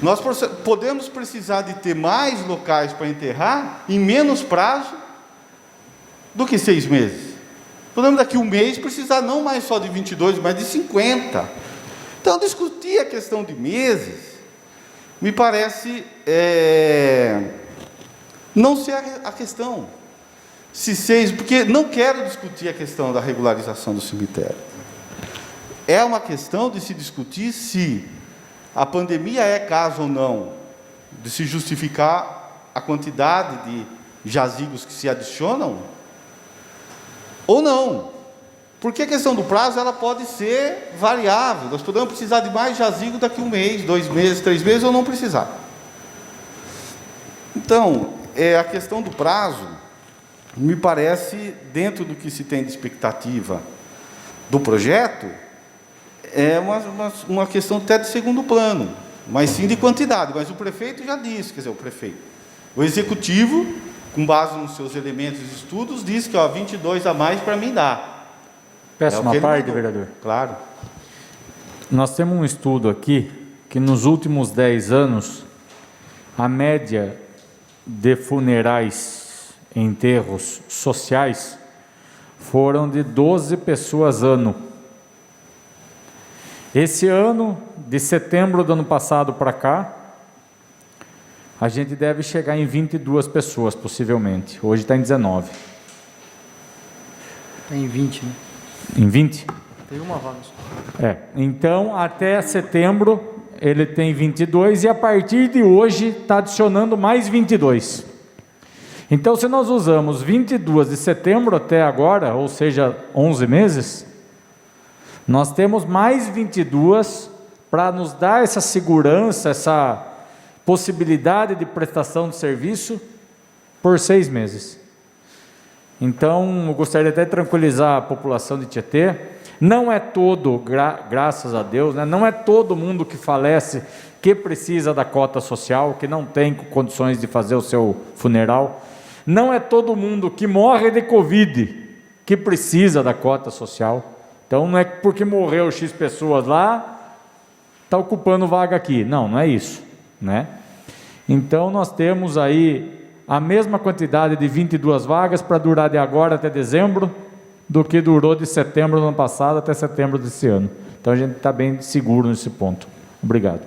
Nós podemos precisar de ter mais locais para enterrar em menos prazo do que 6 meses. Podemos daqui um mês precisar não mais só de 22, mas de 50. Então, discutir a questão de meses, me parece não ser a questão. Se 6, porque não quero discutir a questão da regularização do cemitério. É uma questão de se discutir se a pandemia é caso ou não, de se justificar a quantidade de jazigos que se adicionam, ou não. Porque a questão do prazo, ela pode ser variável. Nós podemos precisar de mais jazigo daqui 1 mês, 2 meses, 3 meses, ou não precisar. Então, a questão do prazo, me parece, dentro do que se tem de expectativa do projeto, é uma questão até de segundo plano, mas sim de quantidade. Mas o prefeito já disse, quer dizer, o executivo, com base nos seus elementos e estudos, diz que 22 a mais para mim dá. Peço uma parte, vereador. Claro. Nós temos um estudo aqui, que nos últimos 10 anos, a média de funerais, enterros sociais, foram de 12 pessoas ano. Esse ano, de setembro do ano passado para cá, a gente deve chegar em 22 pessoas, possivelmente. Hoje está em 19. Está em 20, né? Em 20? Tem uma vaga só. Então, até setembro, ele tem 22, e a partir de hoje está adicionando mais 22. Então, se nós usamos 22 de setembro até agora, ou seja, 11 meses, nós temos mais 22 para nos dar essa segurança, essa possibilidade de prestação de serviço por 6 meses. Então, eu gostaria até de tranquilizar a população de Tietê. Não é todo, graças a Deus, né, não é todo mundo que falece que precisa da cota social, que não tem condições de fazer o seu funeral. Não é todo mundo que morre de Covid que precisa da cota social. Então, não é porque morreu X pessoas lá, está ocupando vaga aqui. Não, não é isso, né? Então, nós temos aí a mesma quantidade de 22 vagas para durar de agora até dezembro, do que durou de setembro do ano passado até setembro desse ano. Então, a gente está bem seguro nesse ponto. Obrigado.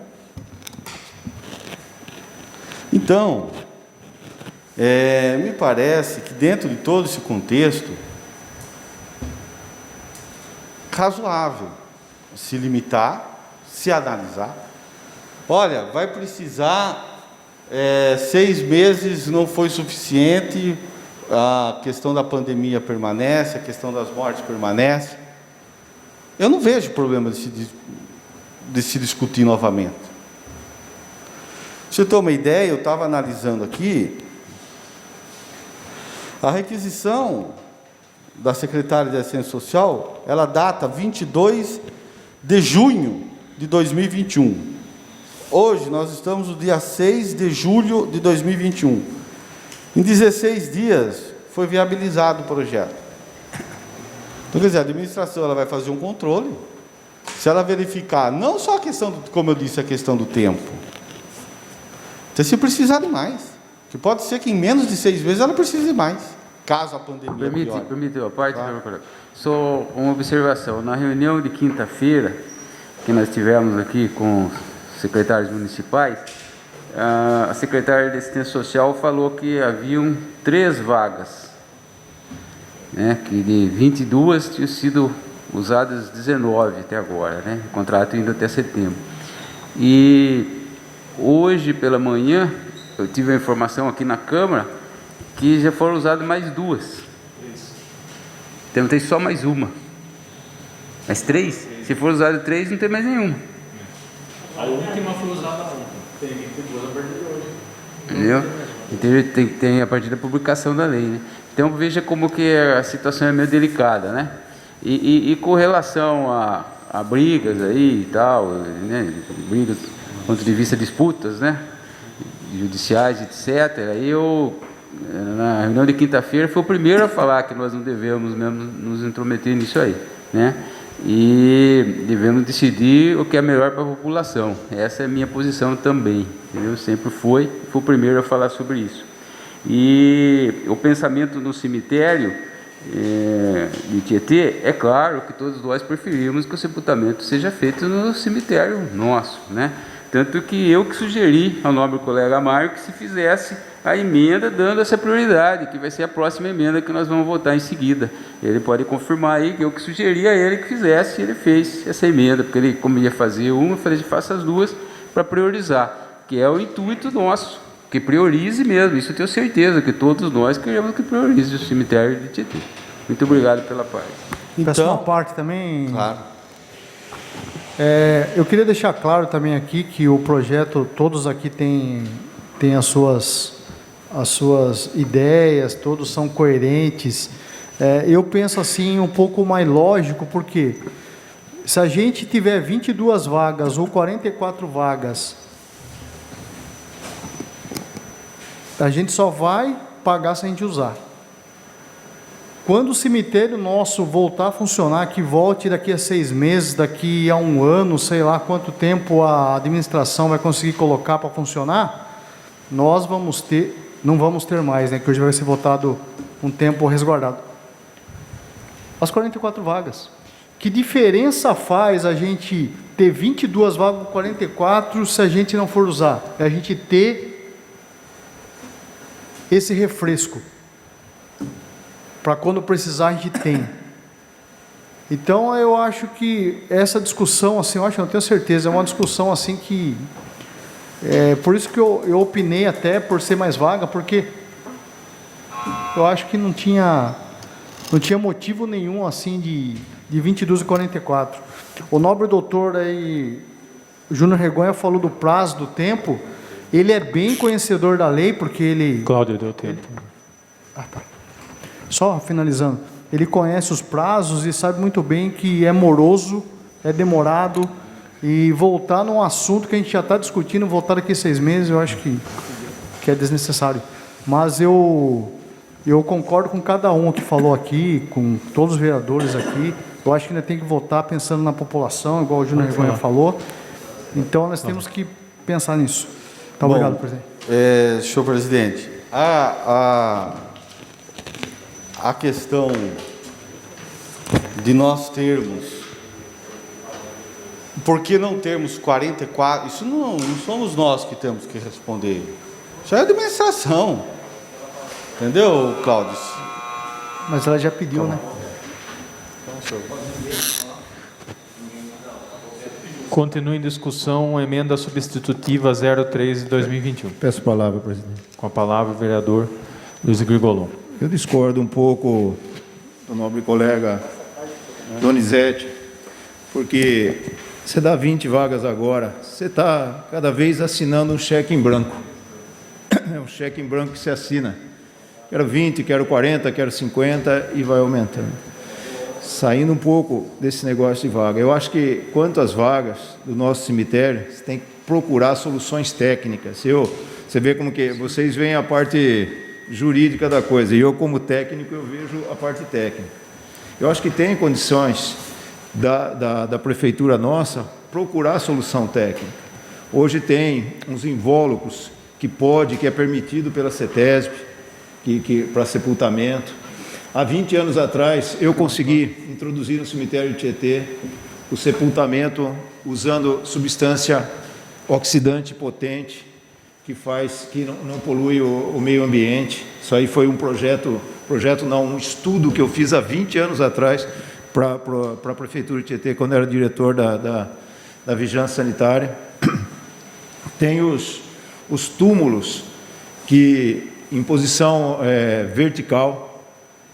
Então, me parece que dentro de todo esse contexto, razoável se limitar, se analisar. Olha, vai precisar 6 meses, não foi suficiente, a questão da pandemia permanece, a questão das mortes permanece. Eu não vejo problema de se discutir novamente. Se eu ter uma ideia, eu estava analisando aqui, a requisição da secretária de Assistência Social, ela data 22 de junho de 2021. Hoje nós estamos no dia 6 de julho de 2021. Em 16 dias foi viabilizado o projeto. Então, quer dizer, a administração ela vai fazer um controle. Se ela verificar, não só a questão, como eu disse, a questão do tempo, então, se precisar de mais, que pode ser que em menos de 6 meses ela precise de mais, caso a pandemia piore. Permite a parte? Claro. Só uma observação. Na reunião de quinta-feira, que nós tivemos aqui com os secretários municipais, a secretária de Assistência Social falou que haviam 3 vagas, né, que de 22 tinham sido usadas 19 até agora, né, o contrato indo até setembro. E Hoje pela manhã, eu tive a informação aqui na Câmara que já foram usadas mais 2. Então tem só mais uma. Mas 3? Se for usado 3, não tem mais nenhuma. A última foi usada ontem. Tem 22 a partir de hoje. Entendeu? Então, tem a partir da publicação da lei, né? Então veja como que a situação é meio delicada, né? E com relação a brigas aí e tal, né? Brigas do ponto de vista disputas, né? Judiciais, etc. Eu, na reunião de quinta-feira, fui o primeiro a falar que nós não devemos mesmo nos intrometer nisso aí, né? E devemos decidir o que é melhor para a população. Essa é a minha posição também, entendeu? Sempre fui o primeiro a falar sobre isso. E o pensamento no cemitério de Tietê, é claro que todos nós preferimos que o sepultamento seja feito no cemitério nosso, né? Tanto que eu que sugeri ao nobre colega Mário que se fizesse a emenda dando essa prioridade, que vai ser a próxima emenda que nós vamos votar em seguida. Ele pode confirmar aí que eu que sugeri a ele que fizesse, e ele fez essa emenda, porque ele, como ia fazer uma, eu falei, faça as 2 para priorizar, que é o intuito nosso, que priorize mesmo. Isso eu tenho certeza que todos nós queremos que priorize o cemitério de Tietê. Muito obrigado pela parte. Peço uma parte também. Claro. Eu queria deixar claro também aqui que o projeto, todos aqui têm as suas ideias, todos são coerentes. Eu penso assim um pouco mais lógico, porque se a gente tiver 22 vagas ou 44 vagas, a gente só vai pagar se a gente usar. Quando o cemitério nosso voltar a funcionar, que volte daqui a 6 meses, daqui a 1 ano, sei lá quanto tempo a administração vai conseguir colocar para funcionar, nós não vamos ter mais, né? Que hoje vai ser votado um tempo resguardado. As 44 vagas. Que diferença faz a gente ter 22 vagas com 44 se a gente não for usar? É a gente ter esse refresco. Para quando precisar a gente tem. Então eu acho que essa discussão, assim, eu não tenho certeza, é uma discussão assim que... por isso que eu opinei até por ser mais vaga, porque eu acho que não tinha motivo nenhum assim de 22 e 44. O nobre doutor aí, Júnior Regonha, falou do prazo do tempo. Ele é bem conhecedor da lei, porque ele... Cláudio, deu tempo. Tá. Só finalizando, ele conhece os prazos e sabe muito bem que é moroso, é demorado, e voltar num assunto que a gente já está discutindo, voltar daqui a 6 meses, eu acho que é desnecessário. Mas eu concordo com cada um que falou aqui, com todos os vereadores aqui. Eu acho que ainda tem que votar pensando na população, igual o Júnior Regonha falou. Então nós temos que pensar nisso. Tá, obrigado, presidente. Senhor presidente, a questão de nós termos, por que não termos 44, isso não somos nós que temos que responder, isso é a administração, entendeu, Cláudio? Mas ela já pediu, né? Continua em discussão a emenda substitutiva 03 de 2021. Peço a palavra, presidente. Com a palavra o vereador Luiz Grigolon. Eu discordo um pouco do nobre colega Donizete, porque você dá 20 vagas agora, você está cada vez assinando um cheque em branco. É um cheque em branco que se assina. Quero 20, quero 40, quero 50 e vai aumentando. Saindo um pouco desse negócio de vaga, eu acho que quanto às vagas do nosso cemitério, você tem que procurar soluções técnicas. Você vê como que vocês veem a parte jurídica da coisa, e eu como técnico eu vejo a parte técnica. Eu acho que tem condições da prefeitura nossa procurar solução técnica. Hoje tem uns invólucros que é permitido pela CETESB, para sepultamento. Há 20 anos atrás eu consegui introduzir no cemitério de Tietê o sepultamento usando substância oxidante potente, que não polui o meio ambiente. Isso aí foi um um estudo que eu fiz há 20 anos atrás para a Prefeitura de Tietê, quando eu era diretor da Vigilância Sanitária. tem os túmulos que em posição vertical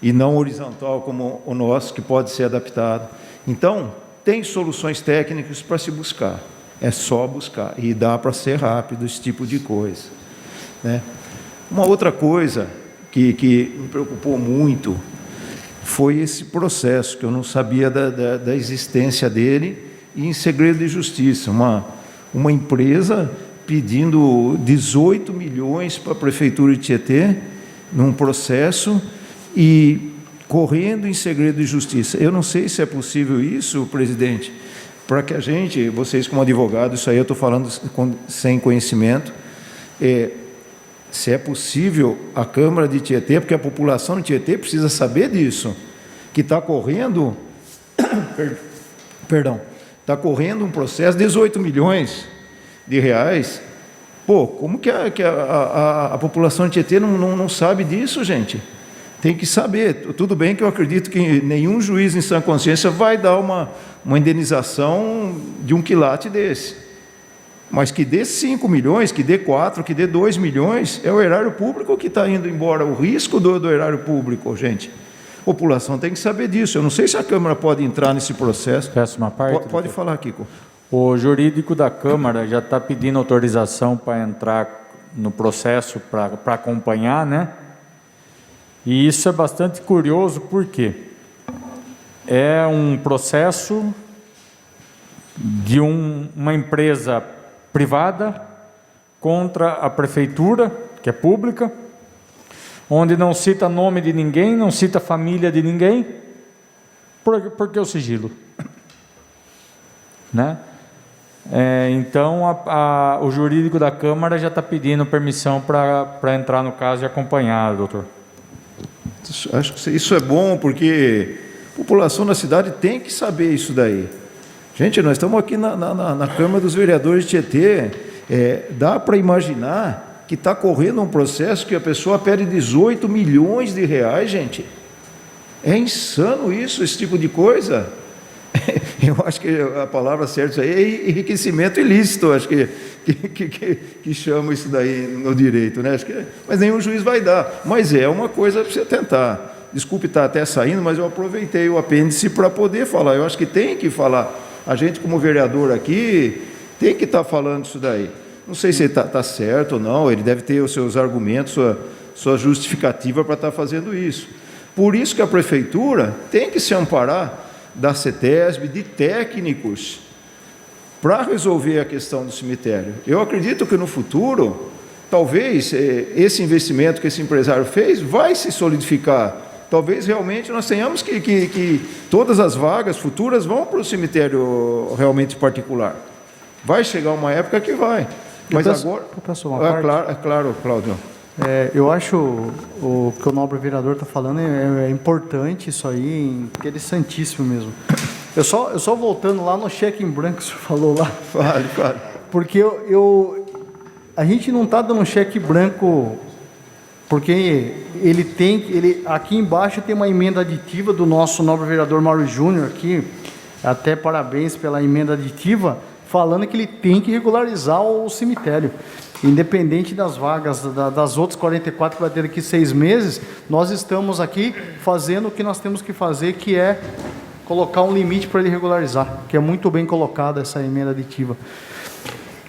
e não horizontal como o nosso, que pode ser adaptado. Então, tem soluções técnicas para se buscar. É só buscar. E dá para ser rápido esse tipo de coisa, né? Uma outra coisa que me preocupou muito foi esse processo, que eu não sabia da existência dele, e em segredo de justiça. Uma empresa pedindo 18 milhões para a Prefeitura de Tietê, num processo, e correndo em segredo de justiça. Eu não sei se é possível isso, presidente, para que a gente, vocês como advogados, isso aí eu estou falando sem conhecimento, se é possível a Câmara de Tietê, porque a população de Tietê precisa saber disso, que está correndo, está correndo um processo de 18 milhões de reais. Pô, como que a população de Tietê não sabe disso, gente? Tem que saber. Tudo bem que eu acredito que nenhum juiz em sã consciência vai dar uma indenização de um quilate desse. Mas que dê 5 milhões, que dê 4, que dê 2 milhões, é o erário público que está indo embora. O risco do erário público, gente. A população tem que saber disso. Eu não sei se a Câmara pode entrar nesse processo. Peço uma parte. Pode falar, Kiko. O jurídico da Câmara já está pedindo autorização para entrar no processo, para acompanhar, né? E isso é bastante curioso, porque é um processo de uma empresa privada contra a prefeitura, que é pública, onde não cita nome de ninguém, não cita família de ninguém, porque o sigilo, né? Então o jurídico da Câmara já está pedindo permissão para entrar no caso e acompanhar, doutor. Acho que isso é bom, porque a população da cidade tem que saber isso daí. Gente, nós estamos aqui na Câmara dos Vereadores de Tietê, dá para imaginar que está correndo um processo que a pessoa pede 18 milhões de reais, gente. É insano isso, esse tipo de coisa. Eu acho que a palavra certa aí é enriquecimento ilícito, acho que chama isso daí no direito, né? Mas nenhum juiz vai dar. Mas é uma coisa para você tentar. Desculpe estar até saindo, mas eu aproveitei o apêndice para poder falar. Eu acho que tem que falar. A gente, como vereador aqui, tem que estar falando isso daí. Não sei se está certo ou não, ele deve ter os seus argumentos, sua justificativa para estar fazendo isso. Por isso que a Prefeitura tem que se amparar da CETESB, de técnicos, para resolver a questão do cemitério. Eu acredito que no futuro, talvez esse investimento que esse empresário fez vai se solidificar. Talvez realmente nós tenhamos que todas as vagas futuras vão para o cemitério realmente particular. Vai chegar uma época que vai. Mas agora... Claro, Cláudio. Eu acho o que o nobre vereador está falando é importante isso aí, interessantíssimo mesmo. Eu só voltando lá no cheque em branco que o senhor falou lá. Fale. Porque a gente não está dando um cheque branco, porque aqui embaixo tem uma emenda aditiva do nosso nobre vereador Mauro Júnior aqui, até parabéns pela emenda aditiva, falando que ele tem que regularizar o cemitério. Independente das vagas, das outras 44 que vai ter aqui 6 meses, nós estamos aqui fazendo o que nós temos que fazer, que é colocar um limite para ele regularizar, que é muito bem colocada essa emenda aditiva.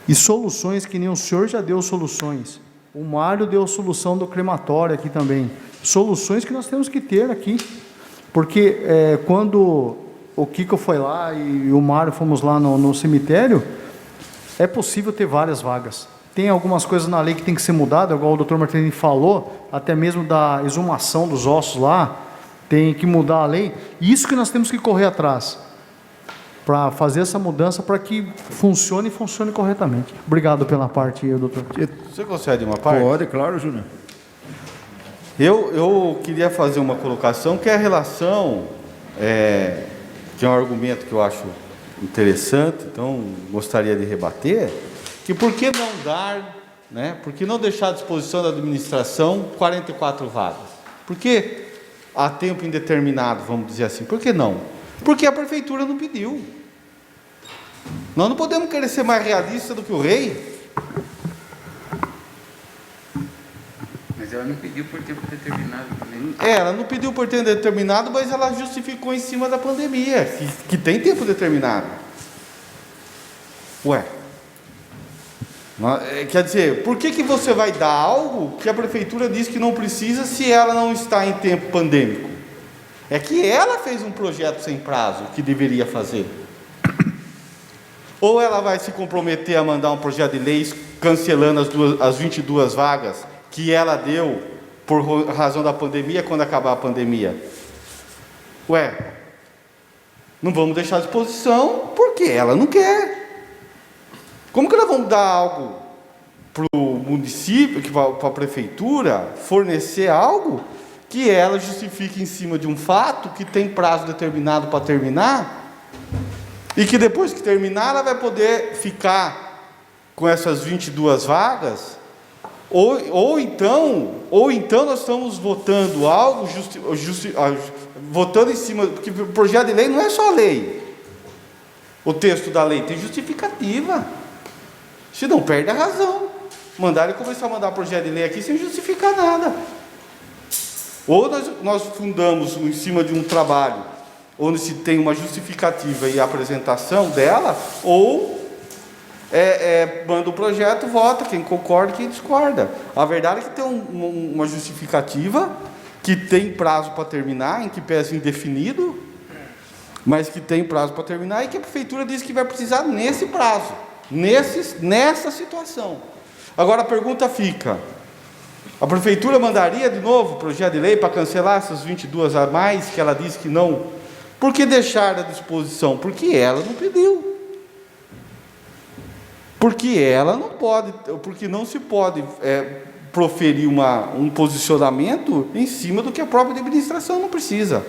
E soluções, que nem o senhor já deu soluções, o Mário deu solução do crematório aqui também, soluções que nós temos que ter aqui, porque quando o Kiko foi lá e o Mário fomos lá no cemitério, é possível ter várias vagas. Tem algumas coisas na lei que tem que ser mudada, igual o doutor Martini falou, até mesmo da exumação dos ossos lá, tem que mudar a lei. Isso que nós temos que correr atrás, para fazer essa mudança, para que funcione corretamente. Obrigado pela parte aí, doutor. Você concede uma parte? Pode, claro, Júnior. Eu queria fazer uma colocação, que é a relação, que é um argumento que eu acho interessante, então gostaria de rebater, que por que não dar, né, por que não deixar à disposição da administração 44 vagas? Por que a tempo indeterminado, vamos dizer assim? Por que não? Porque a prefeitura não pediu. Nós não podemos querer ser mais realistas do que o rei. Mas ela não pediu por tempo determinado também. Ela não pediu por tempo determinado, mas ela justificou em cima da pandemia, que tem tempo determinado. Ué, quer dizer, por que você vai dar algo que a prefeitura diz que não precisa se ela não está em tempo pandêmico? É que ela fez um projeto sem prazo que deveria fazer. Ou ela vai se comprometer a mandar um projeto de lei cancelando as 22 vagas que ela deu por razão da pandemia quando acabar a pandemia? Ué, não vamos deixar à disposição porque ela não quer. Como que nós vamos dar algo para o município, para a prefeitura, fornecer algo que ela justifique em cima de um fato que tem prazo determinado para terminar e que depois que terminar ela vai poder ficar com essas 22 vagas? Ou então nós estamos votando algo, votando em cima, porque o projeto de lei não é só lei, o texto da lei tem justificativa, senão perde a razão. Mandaram começar a mandar projeto de lei aqui sem justificar nada. Ou nós fundamos em cima de um trabalho onde se tem uma justificativa e a apresentação dela, ou manda o projeto, vota, quem concorda e quem discorda. A verdade é que tem uma justificativa que tem prazo para terminar, em que pese indefinido, mas que tem prazo para terminar e que a prefeitura diz que vai precisar nesse prazo, nessa situação. Agora a pergunta fica: a prefeitura mandaria de novo o projeto de lei para cancelar essas 22 a mais que ela disse que não? Por que deixar à disposição? Porque ela não pediu. Porque ela não pode, porque não se pode proferir um posicionamento em cima do que a própria administração não precisa.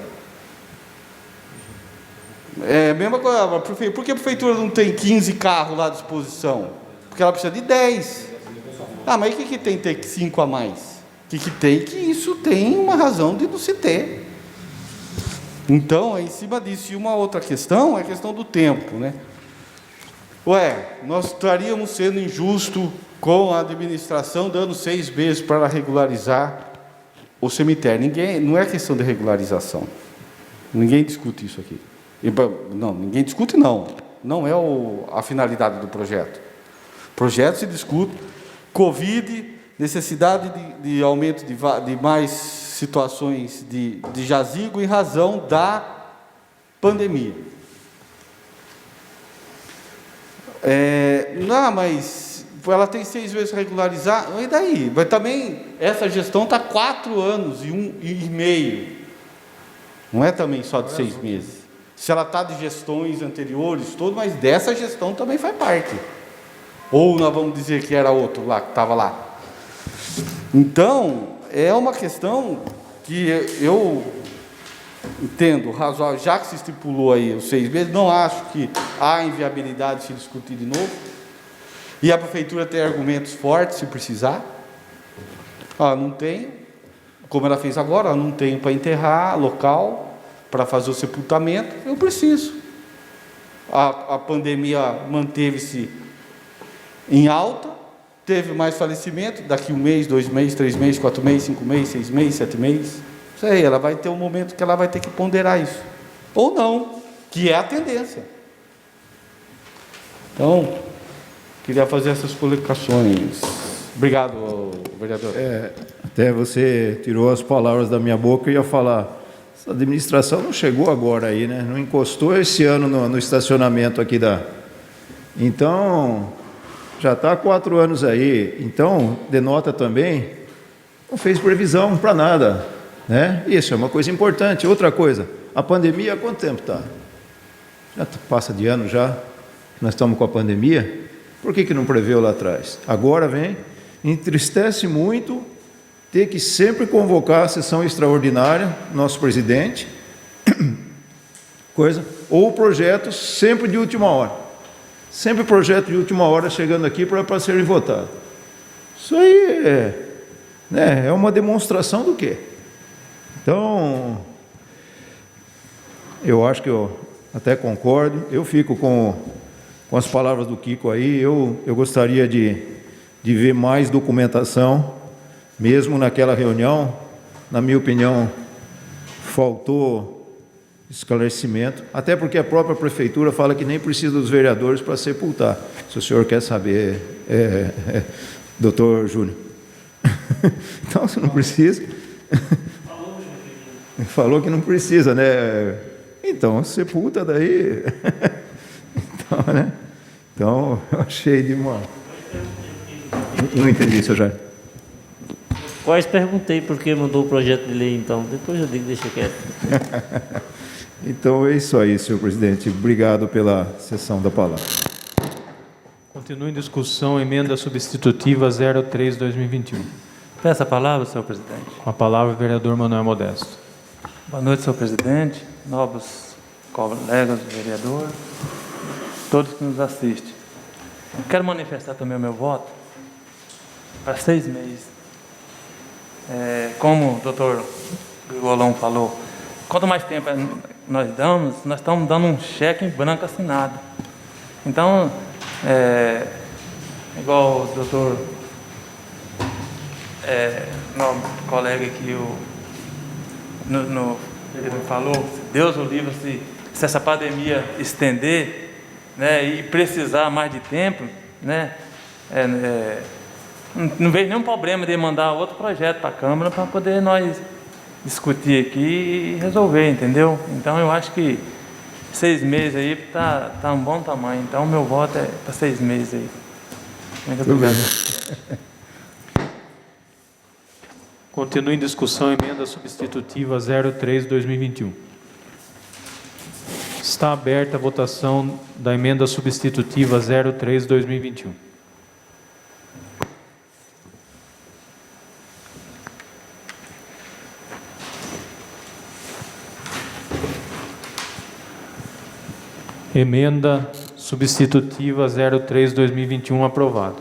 Mesma coisa, por que a prefeitura não tem 15 carros lá à disposição? Porque ela precisa de 10. Mas o que tem ter 5 a mais? O que tem que isso tem uma razão de não se ter. Então, em cima disso, e uma outra questão é a questão do tempo, né? Nós estaríamos sendo injustos com a administração dando 6 meses para regularizar o cemitério. Não é questão de regularização. Ninguém discute isso aqui. Não, ninguém discute não. Não é a finalidade do projeto. O projeto se discute Covid, necessidade de aumento de mais situações de jazigo em razão da pandemia. Mas ela tem 6 meses para regularizar, e daí? Mas também essa gestão está 4 anos e meio. Não é também só de 6 meses. Se ela está de gestões anteriores, mas dessa gestão também faz parte. Ou nós vamos dizer que era outro lá, que estava lá. Então, é uma questão que eu entendo razoável, já que se estipulou aí os 6 meses, não acho que há inviabilidade de se discutir de novo. E a prefeitura tem argumentos fortes se precisar. Não tem, como ela fez agora, não tenho para enterrar local, para fazer o sepultamento, eu preciso. A pandemia manteve-se em alta, teve mais falecimento, daqui 1 mês, 2 meses, 3 meses, 4 meses, 5 meses, 6 meses, 7 meses. Isso aí, ela vai ter um momento que ela vai ter que ponderar isso. Ou não, que é a tendência. Então, queria fazer essas colocações. Obrigado, vereador. Até você tirou as palavras da minha boca, eu ia falar, essa administração não chegou agora aí, né? Não encostou esse ano no estacionamento aqui Então, já está há 4 anos aí, então denota também, não fez previsão para nada, né? Isso é uma coisa importante. Outra coisa, a pandemia há quanto tempo está? Já passa de ano já, nós estamos com a pandemia, por que não preveu lá atrás? Agora vem, entristece muito ter que sempre convocar a sessão extraordinária, nosso presidente, ou o projeto sempre de última hora. Sempre projeto de última hora chegando aqui para serem votados. Isso aí é uma demonstração do quê? Então, eu acho que eu até concordo, eu fico com as palavras do Kiko aí, eu gostaria de ver mais documentação, Mesmo naquela reunião, na minha opinião, faltou esclarecimento, até porque a própria prefeitura fala que nem precisa dos vereadores para sepultar. Se o senhor quer saber, doutor Júnior. Então, você não precisa. Falou que não precisa, né? Então, sepulta daí. Então, né? Então, eu achei de uma... Não entendi, senhor Jair. Quase perguntei por que mandou o projeto de lei, então. Depois eu digo, deixa quieto. Então, é isso aí, senhor presidente. Obrigado pela cessão da palavra. Continua em discussão a emenda substitutiva 03/2021. Peço a palavra, senhor presidente. Com a palavra, o vereador Manuel Modesto. Boa noite, senhor presidente, nobres colegas do vereador, todos que nos assistem. Quero manifestar também o meu voto para 6 meses. Como o doutor Grigolão falou, quanto mais tempo nós damos, nós estamos dando um cheque em branco assinado. Então, igual o doutor, nosso colega aqui, ele falou, se Deus o livre, se essa pandemia estender, né, e precisar mais de tempo, né, não vejo nenhum problema de mandar outro projeto para a Câmara para poder nós discutir aqui e resolver, entendeu? Então eu acho que 6 meses aí tá um bom tamanho. Então meu voto é para 6 meses aí. Muito obrigado. Continua em discussão a emenda substitutiva 03/2021. Está aberta a votação da emenda substitutiva 03/2021. Emenda substitutiva 03/2021 aprovado.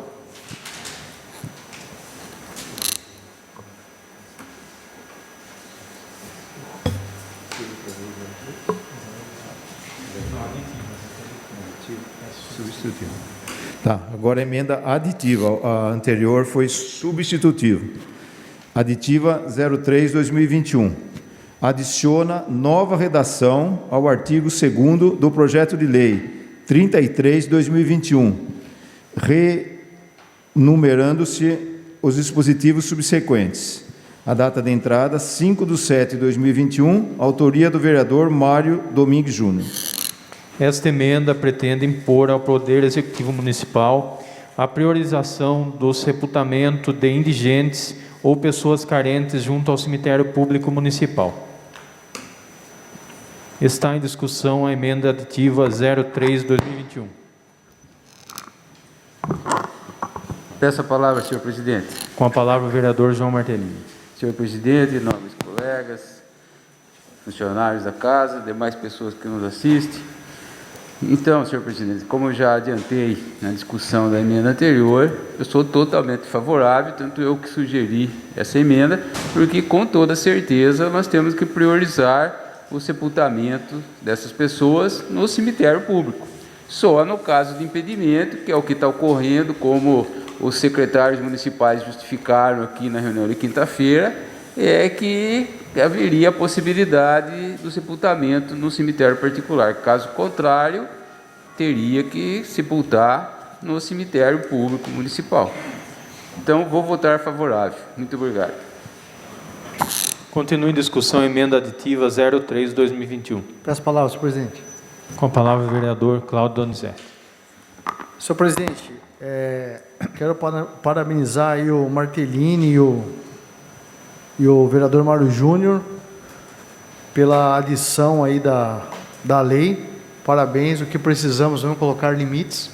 Tá, agora a emenda aditiva. A anterior foi substitutiva. Aditiva 03/2021. Adiciona nova redação ao artigo 2º do projeto de lei 33/2021, renumerando-se os dispositivos subsequentes. A data de entrada, 5/7/2021, autoria do vereador Mário Domingues Júnior. Esta emenda pretende impor ao Poder Executivo Municipal a priorização do sepultamento de indigentes ou pessoas carentes junto ao cemitério público municipal. Está em discussão a emenda aditiva 03/2021. Peço a palavra, senhor presidente. Com a palavra o vereador João Martelini. Senhor presidente, nobres colegas, funcionários da casa, demais pessoas que nos assistem. Então, senhor presidente, como eu já adiantei na discussão da emenda anterior, eu sou totalmente favorável, tanto eu que sugeri essa emenda, porque com toda certeza nós temos que priorizar o sepultamento dessas pessoas no cemitério público. Só no caso de impedimento, que é o que está ocorrendo, como os secretários municipais justificaram aqui na reunião de quinta-feira, é que haveria a possibilidade do sepultamento no cemitério particular. Caso contrário, teria que sepultar no cemitério público municipal. Então, vou votar favorável. Muito obrigado. Continua em discussão a emenda aditiva 03/2021. Peço a palavra, senhor presidente. Com a palavra o vereador Cláudio Donizete. Senhor presidente, quero parabenizar aí o Martelini e o vereador Mário Júnior pela adição aí da lei. Parabéns, o que precisamos, vamos colocar limites.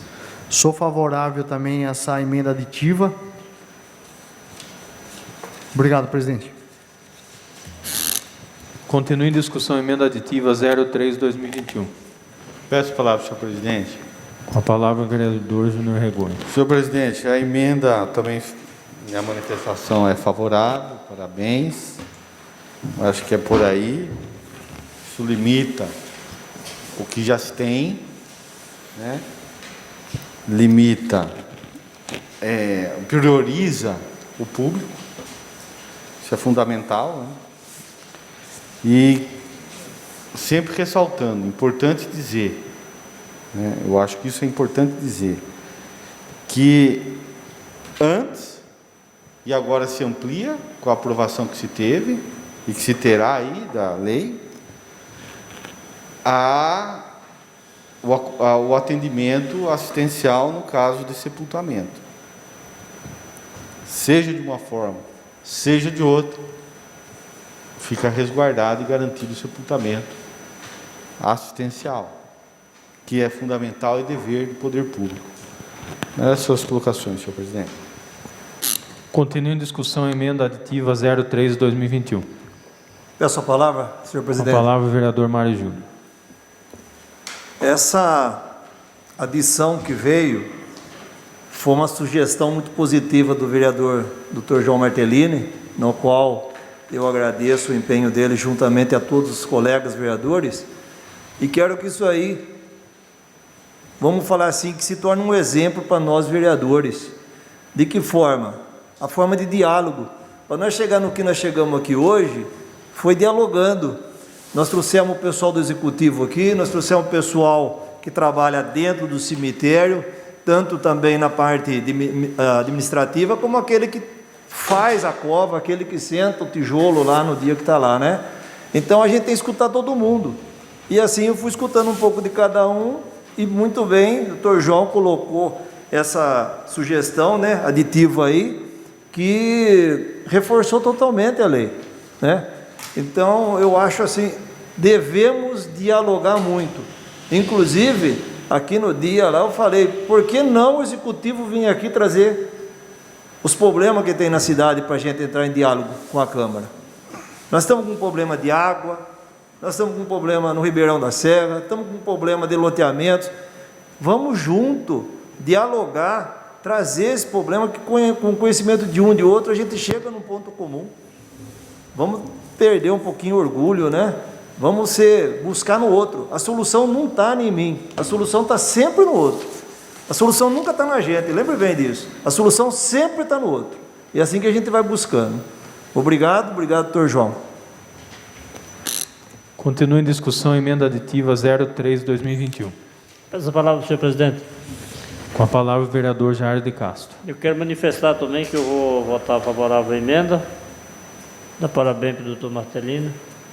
Sou favorável também a essa emenda aditiva. Obrigado, presidente. Continua em discussão a emenda aditiva 03/2021. Peço a palavra, senhor presidente. Com a palavra o vereador Júnior Regoni. Senhor presidente, a emenda também, minha manifestação é favorável, parabéns. Acho que é por aí. Isso limita o que já se tem, né? Limita, prioriza o público, Isso é fundamental, né? E sempre ressaltando, importante dizer, né, eu acho que isso é importante dizer, que antes, e agora se amplia com a aprovação que se teve, e que se terá aí da lei, o atendimento assistencial no caso de sepultamento. Seja de uma forma, seja de outra, fica resguardado e garantido o sepultamento assistencial, que é fundamental e dever do poder público. Essas são as colocações, senhor presidente. Continua em discussão a emenda aditiva 03/2021. Peço a palavra, senhor Com a presidente. palavra o vereador Mário Júnior. Essa adição que veio foi uma sugestão muito positiva do vereador Dr. João Martellini, no qual eu agradeço o empenho dele juntamente a todos os colegas vereadores, e quero que isso aí, vamos falar assim, que se torne um exemplo para nós vereadores. De que forma? A forma de diálogo. Para nós chegar no que nós chegamos aqui hoje, foi dialogando. Nós trouxemos o pessoal do executivo aqui, nós trouxemos o pessoal que trabalha dentro do cemitério, tanto também na parte administrativa, como aquele que faz a cova, aquele que senta o tijolo lá no dia que está lá, né? Então a gente tem que escutar todo mundo. E assim eu fui escutando um pouco de cada um, e muito bem, o doutor João colocou essa sugestão, né, aditiva aí, que reforçou totalmente a lei, né? Então eu acho assim, devemos dialogar muito. Inclusive, aqui no dia lá eu falei, por que não o executivo vir aqui trazer os problemas que tem na cidade para a gente entrar em diálogo com a Câmara? Nós estamos com um problema de água, nós estamos com um problema no Ribeirão da Serra, estamos com um problema de loteamentos. Vamos junto, dialogar, trazer esse problema, que com o conhecimento de um e de outro a gente chega num ponto comum. Vamos perder um pouquinho o orgulho, né? Vamos buscar no outro. A solução não está em mim, a solução está sempre no outro. A solução nunca está na gente, lembre bem disso. A solução sempre está no outro. E é assim que a gente vai buscando. Obrigado, doutor João. Continua em discussão a emenda aditiva 03/2021. Peço a palavra, senhor presidente. Com a palavra o vereador Jair de Castro. Eu quero manifestar também que eu vou votar favorável à emenda. Dar parabéns para o doutor Martellini,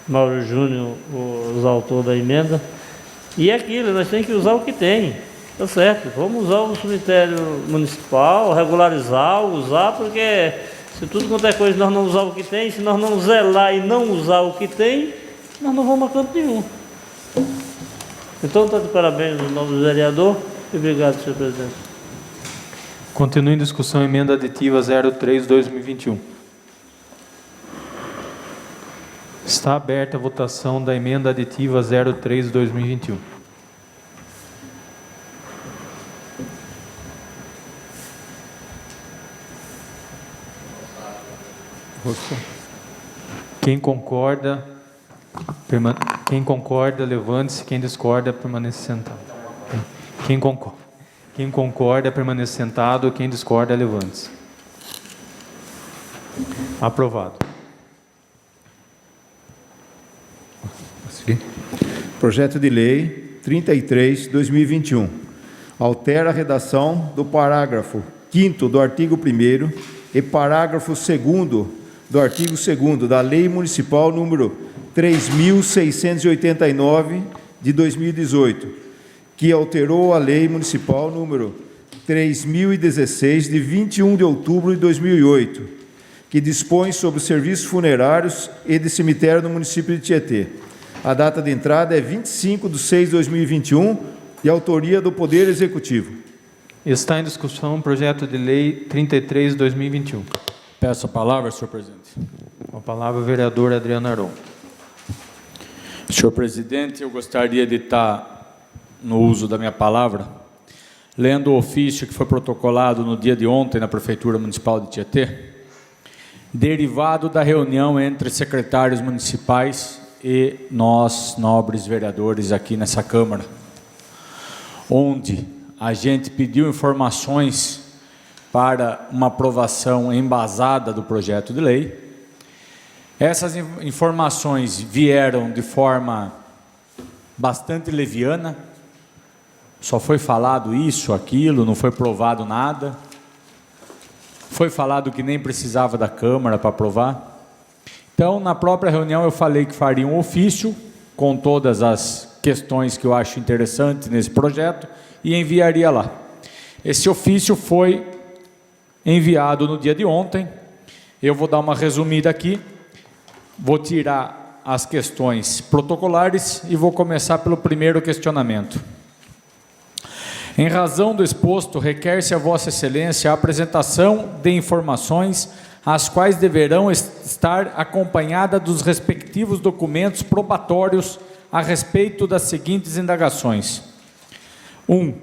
Mauro Júnior, os autores da emenda. E é aquilo, nós temos que usar o que tem, tá certo? Vamos usar o cemitério municipal, regularizar, usar, porque se tudo quanto é coisa nós não usar o que tem, se nós não zelar e não usar o que tem, nós não vamos a canto nenhum. Então, está de parabéns no nome do vereador e obrigado, senhor presidente. Continua em discussão a emenda aditiva 03/2021. Está aberta a votação da emenda aditiva 03/2021. Quem concorda, levante-se. Quem discorda, permaneça sentado. Quem concorda, permaneça sentado. Quem discorda, levante-se. Aprovado. Projeto de Lei 33/2021. Altera a redação do parágrafo 5º do artigo 1º e parágrafo 2º do artigo 2º da Lei Municipal número 3.689 de 2018, que alterou a Lei Municipal número 3.016 de 21 de outubro de 2008, que dispõe sobre os serviços funerários e de cemitério no município de Tietê. A data de entrada é 25/6/2021 e autoria do Poder Executivo. Está em discussão o projeto de lei 33/2021. Peço a palavra, senhor presidente. Com a palavra o vereador Adriano Aron. Senhor presidente, eu gostaria de estar, no uso da minha palavra, lendo o ofício que foi protocolado no dia de ontem na Prefeitura Municipal de Tietê, derivado da reunião entre secretários municipais e nós, nobres vereadores aqui nessa Câmara, onde a gente pediu informações para uma aprovação embasada do projeto de lei Essas informações vieram de forma bastante leviana, só foi falado isso, aquilo, não foi provado nada, foi falado que nem precisava da Câmara para aprovar. Então, na própria reunião eu falei que faria um ofício com todas as questões que eu acho interessantes nesse projeto e enviaria lá. Esse ofício foi enviado no dia de ontem. Eu vou dar uma resumida aqui, vou tirar as questões protocolares e vou começar pelo primeiro questionamento. Em razão do exposto, requer-se a Vossa Excelência a apresentação de informações as quais deverão estar acompanhadas dos respectivos documentos probatórios a respeito das seguintes indagações. 1.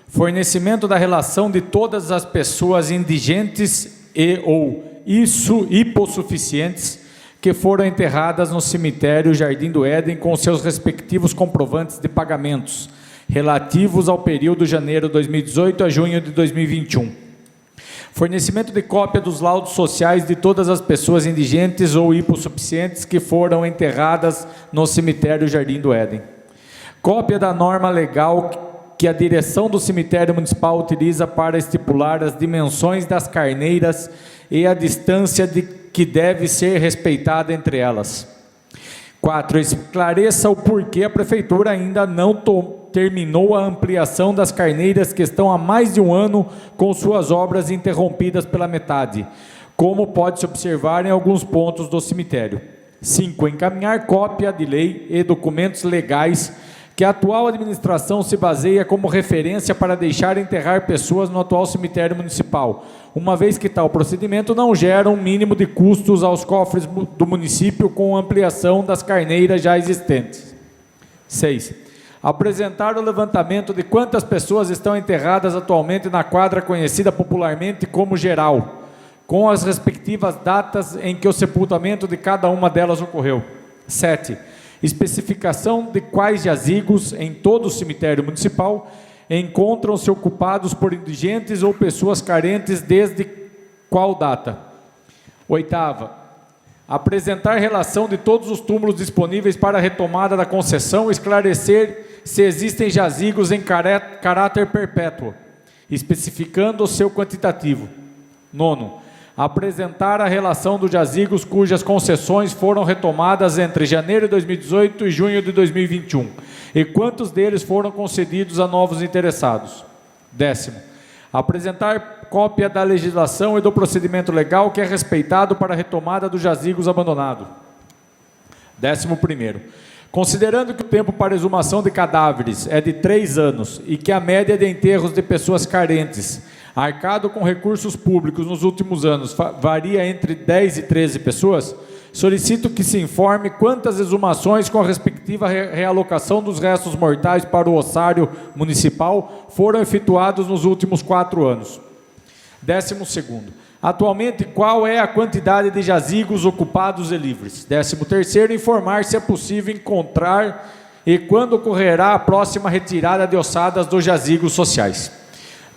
Fornecimento da relação de todas as pessoas indigentes e ou hipossuficientes que foram enterradas no cemitério Jardim do Éden com seus respectivos comprovantes de pagamentos relativos ao período de janeiro de 2018 a junho de 2021. Fornecimento de cópia dos laudos sociais de todas as pessoas indigentes ou hipossuficientes que foram enterradas no cemitério Jardim do Éden. Cópia da norma legal que a direção do cemitério municipal utiliza para estipular as dimensões das carneiras e a distância que deve ser respeitada entre elas. 4. Esclareça o porquê a Prefeitura ainda não terminou a ampliação das carneiras que estão há mais de um ano com suas obras interrompidas pela metade, como pode-se observar em alguns pontos do cemitério. 5. Encaminhar cópia de lei e documentos legais que a atual administração se baseia como referência para deixar enterrar pessoas no atual cemitério municipal, uma vez que tal procedimento não gera um mínimo de custos aos cofres do município com ampliação das carneiras já existentes. 6. Apresentar o levantamento de quantas pessoas estão enterradas atualmente na quadra conhecida popularmente como geral, com as respectivas datas em que o sepultamento de cada uma delas ocorreu. 7. Especificação de quais jazigos em todo o cemitério municipal encontram-se ocupados por indigentes ou pessoas carentes desde qual data. 8. Apresentar relação de todos os túmulos disponíveis para a retomada da concessão, esclarecer se existem jazigos em caráter perpétuo, especificando o seu quantitativo. 9. Apresentar a relação dos jazigos cujas concessões foram retomadas entre janeiro de 2018 e junho de 2021, e quantos deles foram concedidos a novos interessados. 10. Apresentar cópia da legislação e do procedimento legal que é respeitado para a retomada dos jazigos abandonados. 11. Considerando que o tempo para exumação de cadáveres é de 3 anos e que a média de enterros de pessoas carentes, arcado com recursos públicos nos últimos anos, varia entre 10 e 13 pessoas, solicito que se informe quantas exumações com a respectiva realocação dos restos mortais para o ossário municipal foram efetuados nos últimos 4 anos. 12. Atualmente, qual é a quantidade de jazigos ocupados e livres? 13º, informar se é possível encontrar e quando ocorrerá a próxima retirada de ossadas dos jazigos sociais.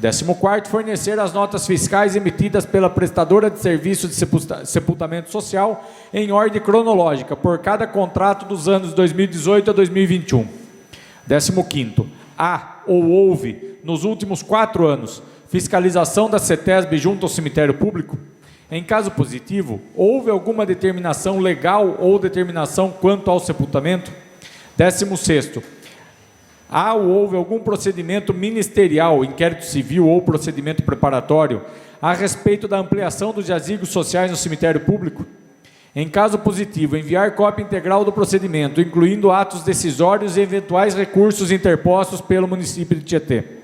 14º, fornecer as notas fiscais emitidas pela prestadora de serviço de sepultamento social em ordem cronológica por cada contrato dos anos 2018 a 2021. 15º, há ou houve, nos últimos 4 anos, fiscalização da CETESB junto ao cemitério público? Em caso positivo, houve alguma determinação legal ou determinação quanto ao sepultamento? 16º, há ou houve algum procedimento ministerial, inquérito civil ou procedimento preparatório a respeito da ampliação dos jazigos sociais no cemitério público? Em caso positivo, enviar cópia integral do procedimento, incluindo atos decisórios e eventuais recursos interpostos pelo município de Tietê.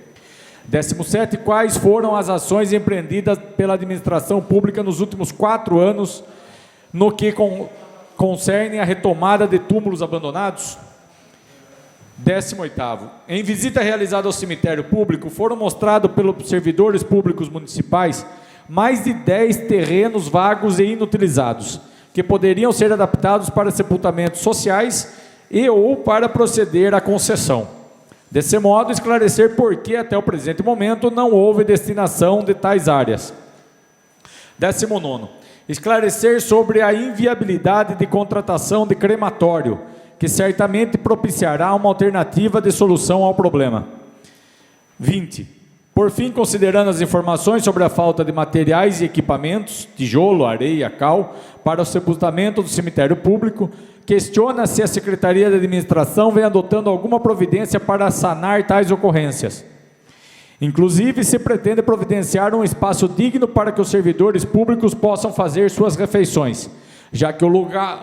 17. Quais foram as ações empreendidas pela administração pública nos últimos 4 anos no que concerne a retomada de túmulos abandonados? 18º. Em visita realizada ao cemitério público, foram mostrados pelos servidores públicos municipais mais de 10 terrenos vagos e inutilizados, que poderiam ser adaptados para sepultamentos sociais e ou para proceder à concessão. Desse modo, esclarecer por que até o presente momento não houve destinação de tais áreas. 19º. esclarecer sobre a inviabilidade de contratação de crematório, que certamente propiciará uma alternativa de solução ao problema. 20. Por fim, considerando as informações sobre a falta de materiais e equipamentos, tijolo, areia, cal, para o sepultamento do cemitério público, questiona se a Secretaria de Administração vem adotando alguma providência para sanar tais ocorrências. Inclusive, se pretende providenciar um espaço digno para que os servidores públicos possam fazer suas refeições, já que o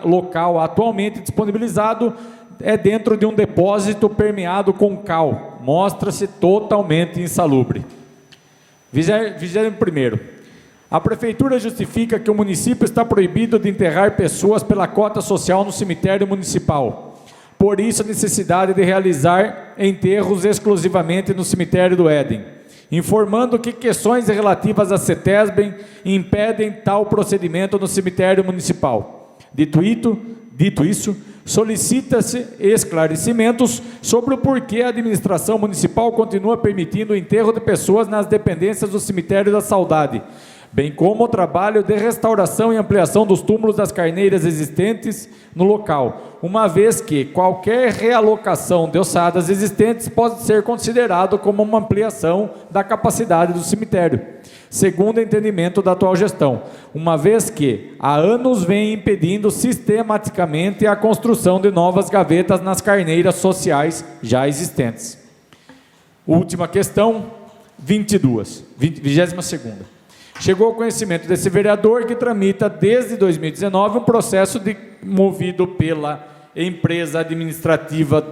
local atualmente disponibilizado é dentro de um depósito permeado com cal, mostra-se totalmente insalubre. 21º. A Prefeitura justifica que o município está proibido de enterrar pessoas pela cota social no cemitério municipal. Por isso, a necessidade de realizar enterros exclusivamente no cemitério do Éden, informando que questões relativas à CETESBEM impedem tal procedimento no cemitério municipal. Dito isso, solicita-se esclarecimentos sobre o porquê a administração municipal continua permitindo o enterro de pessoas nas dependências do Cemitério da Saudade, bem como o trabalho de restauração e ampliação dos túmulos das carneiras existentes no local, uma vez que qualquer realocação de ossadas existentes pode ser considerado como uma ampliação da capacidade do cemitério, segundo o entendimento da atual gestão, uma vez que há anos vem impedindo sistematicamente a construção de novas gavetas nas carneiras sociais já existentes. Última questão, 22ª. Chegou ao conhecimento desse vereador que tramita desde 2019 um processo movido pela empresa administrativa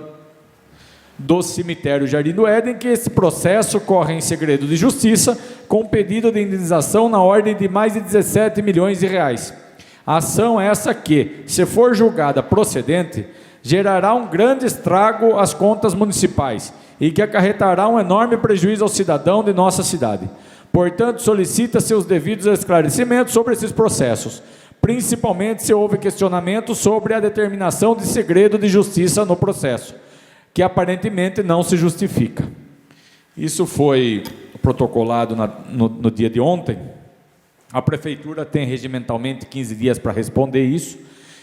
do cemitério Jardim do Éden, que esse processo corre em segredo de justiça, com pedido de indenização na ordem de mais de 17 milhões de reais. A ação essa que, se for julgada procedente, gerará um grande estrago às contas municipais e que acarretará um enorme prejuízo ao cidadão de nossa cidade. Portanto, solicita-se os devidos esclarecimentos sobre esses processos, principalmente se houve questionamento sobre a determinação de segredo de justiça no processo, que aparentemente não se justifica. Isso foi protocolado no dia de ontem. A Prefeitura tem regimentalmente 15 dias para responder isso.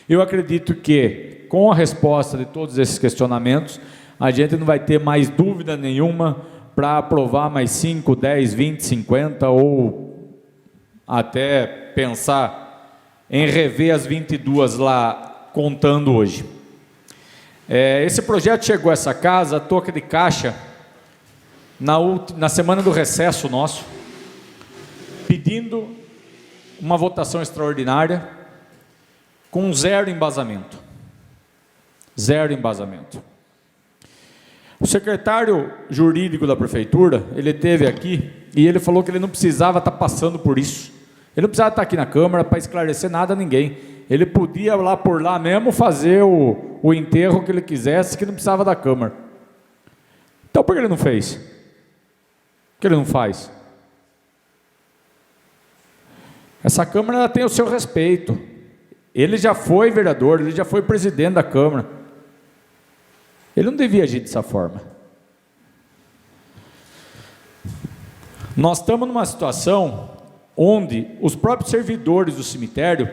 Eu acredito que, com a resposta de todos esses questionamentos, a gente não vai ter mais dúvida nenhuma para aprovar mais 5, 10, 20, 50 ou até pensar em rever as 22 lá, contando hoje. Esse projeto chegou a essa casa, a toque de caixa, na semana do recesso nosso, pedindo uma votação extraordinária com zero embasamento. Zero embasamento. O secretário jurídico da prefeitura, ele esteve aqui e ele falou que ele não precisava estar passando por isso. Ele não precisava estar aqui na Câmara para esclarecer nada a ninguém. Ele podia lá por lá mesmo fazer o enterro que ele quisesse, que não precisava da Câmara. Então por que ele não fez? Por que ele não faz? Essa Câmara ela tem o seu respeito. Ele já foi vereador, ele já foi presidente da Câmara. Ele não devia agir dessa forma. Nós estamos numa situação onde os próprios servidores do cemitério,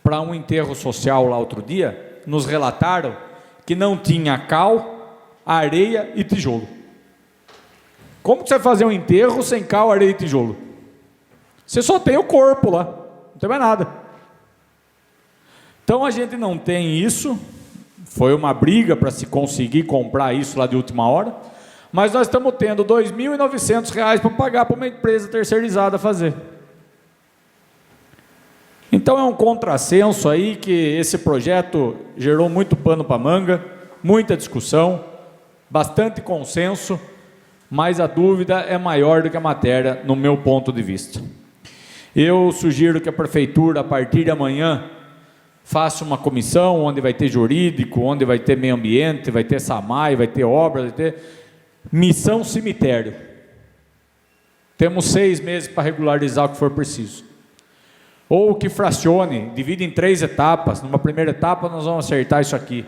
para um enterro social lá outro dia, nos relataram que não tinha cal, areia e tijolo. Como que você vai fazer um enterro sem cal, areia e tijolo? Você só tem o corpo lá, não tem mais nada. Então a gente não tem isso. Foi uma briga para se conseguir comprar isso lá de última hora, mas nós estamos tendo R$ 2.900 para pagar para uma empresa terceirizada fazer. Então é um contrassenso aí que esse projeto gerou muito pano para manga, muita discussão, bastante consenso, mas a dúvida é maior do que a matéria, no meu ponto de vista. Eu sugiro que a Prefeitura, a partir de amanhã, faça uma comissão onde vai ter jurídico, onde vai ter meio ambiente, vai ter SAMAI, vai ter obras, vai ter missão cemitério. Temos 6 meses para regularizar o que for preciso. Ou que fracione, divide em 3 etapas. Numa primeira etapa nós vamos acertar isso aqui.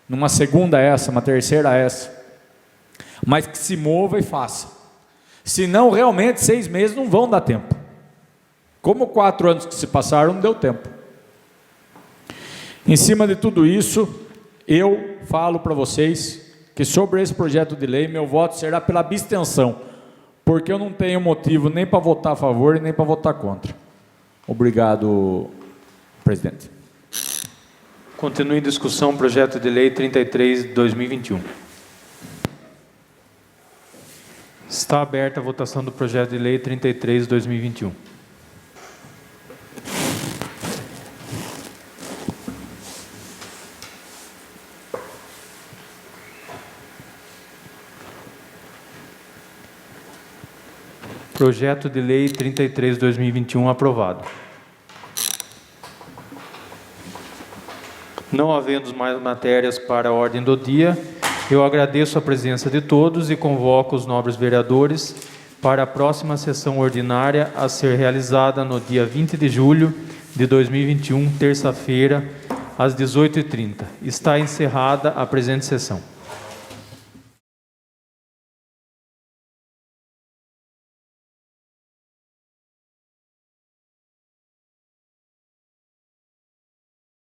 Numa segunda essa, uma terceira essa. Mas que se mova e faça. Senão realmente 6 meses não vão dar tempo. Como 4 anos que se passaram, não deu tempo. Em cima de tudo isso, eu falo para vocês que sobre esse projeto de lei, meu voto será pela abstenção, porque eu não tenho motivo nem para votar a favor e nem para votar contra. Obrigado, presidente. Continue em discussão, projeto de lei 33 de 2021. Está aberta a votação do projeto de lei 33 de 2021. Projeto de lei 33 de 2021 aprovado. Não havendo mais matérias para a ordem do dia, eu agradeço a presença de todos e convoco os nobres vereadores para a próxima sessão ordinária a ser realizada no dia 20 de julho de 2021, terça-feira, às 18h30. Está encerrada a presente sessão.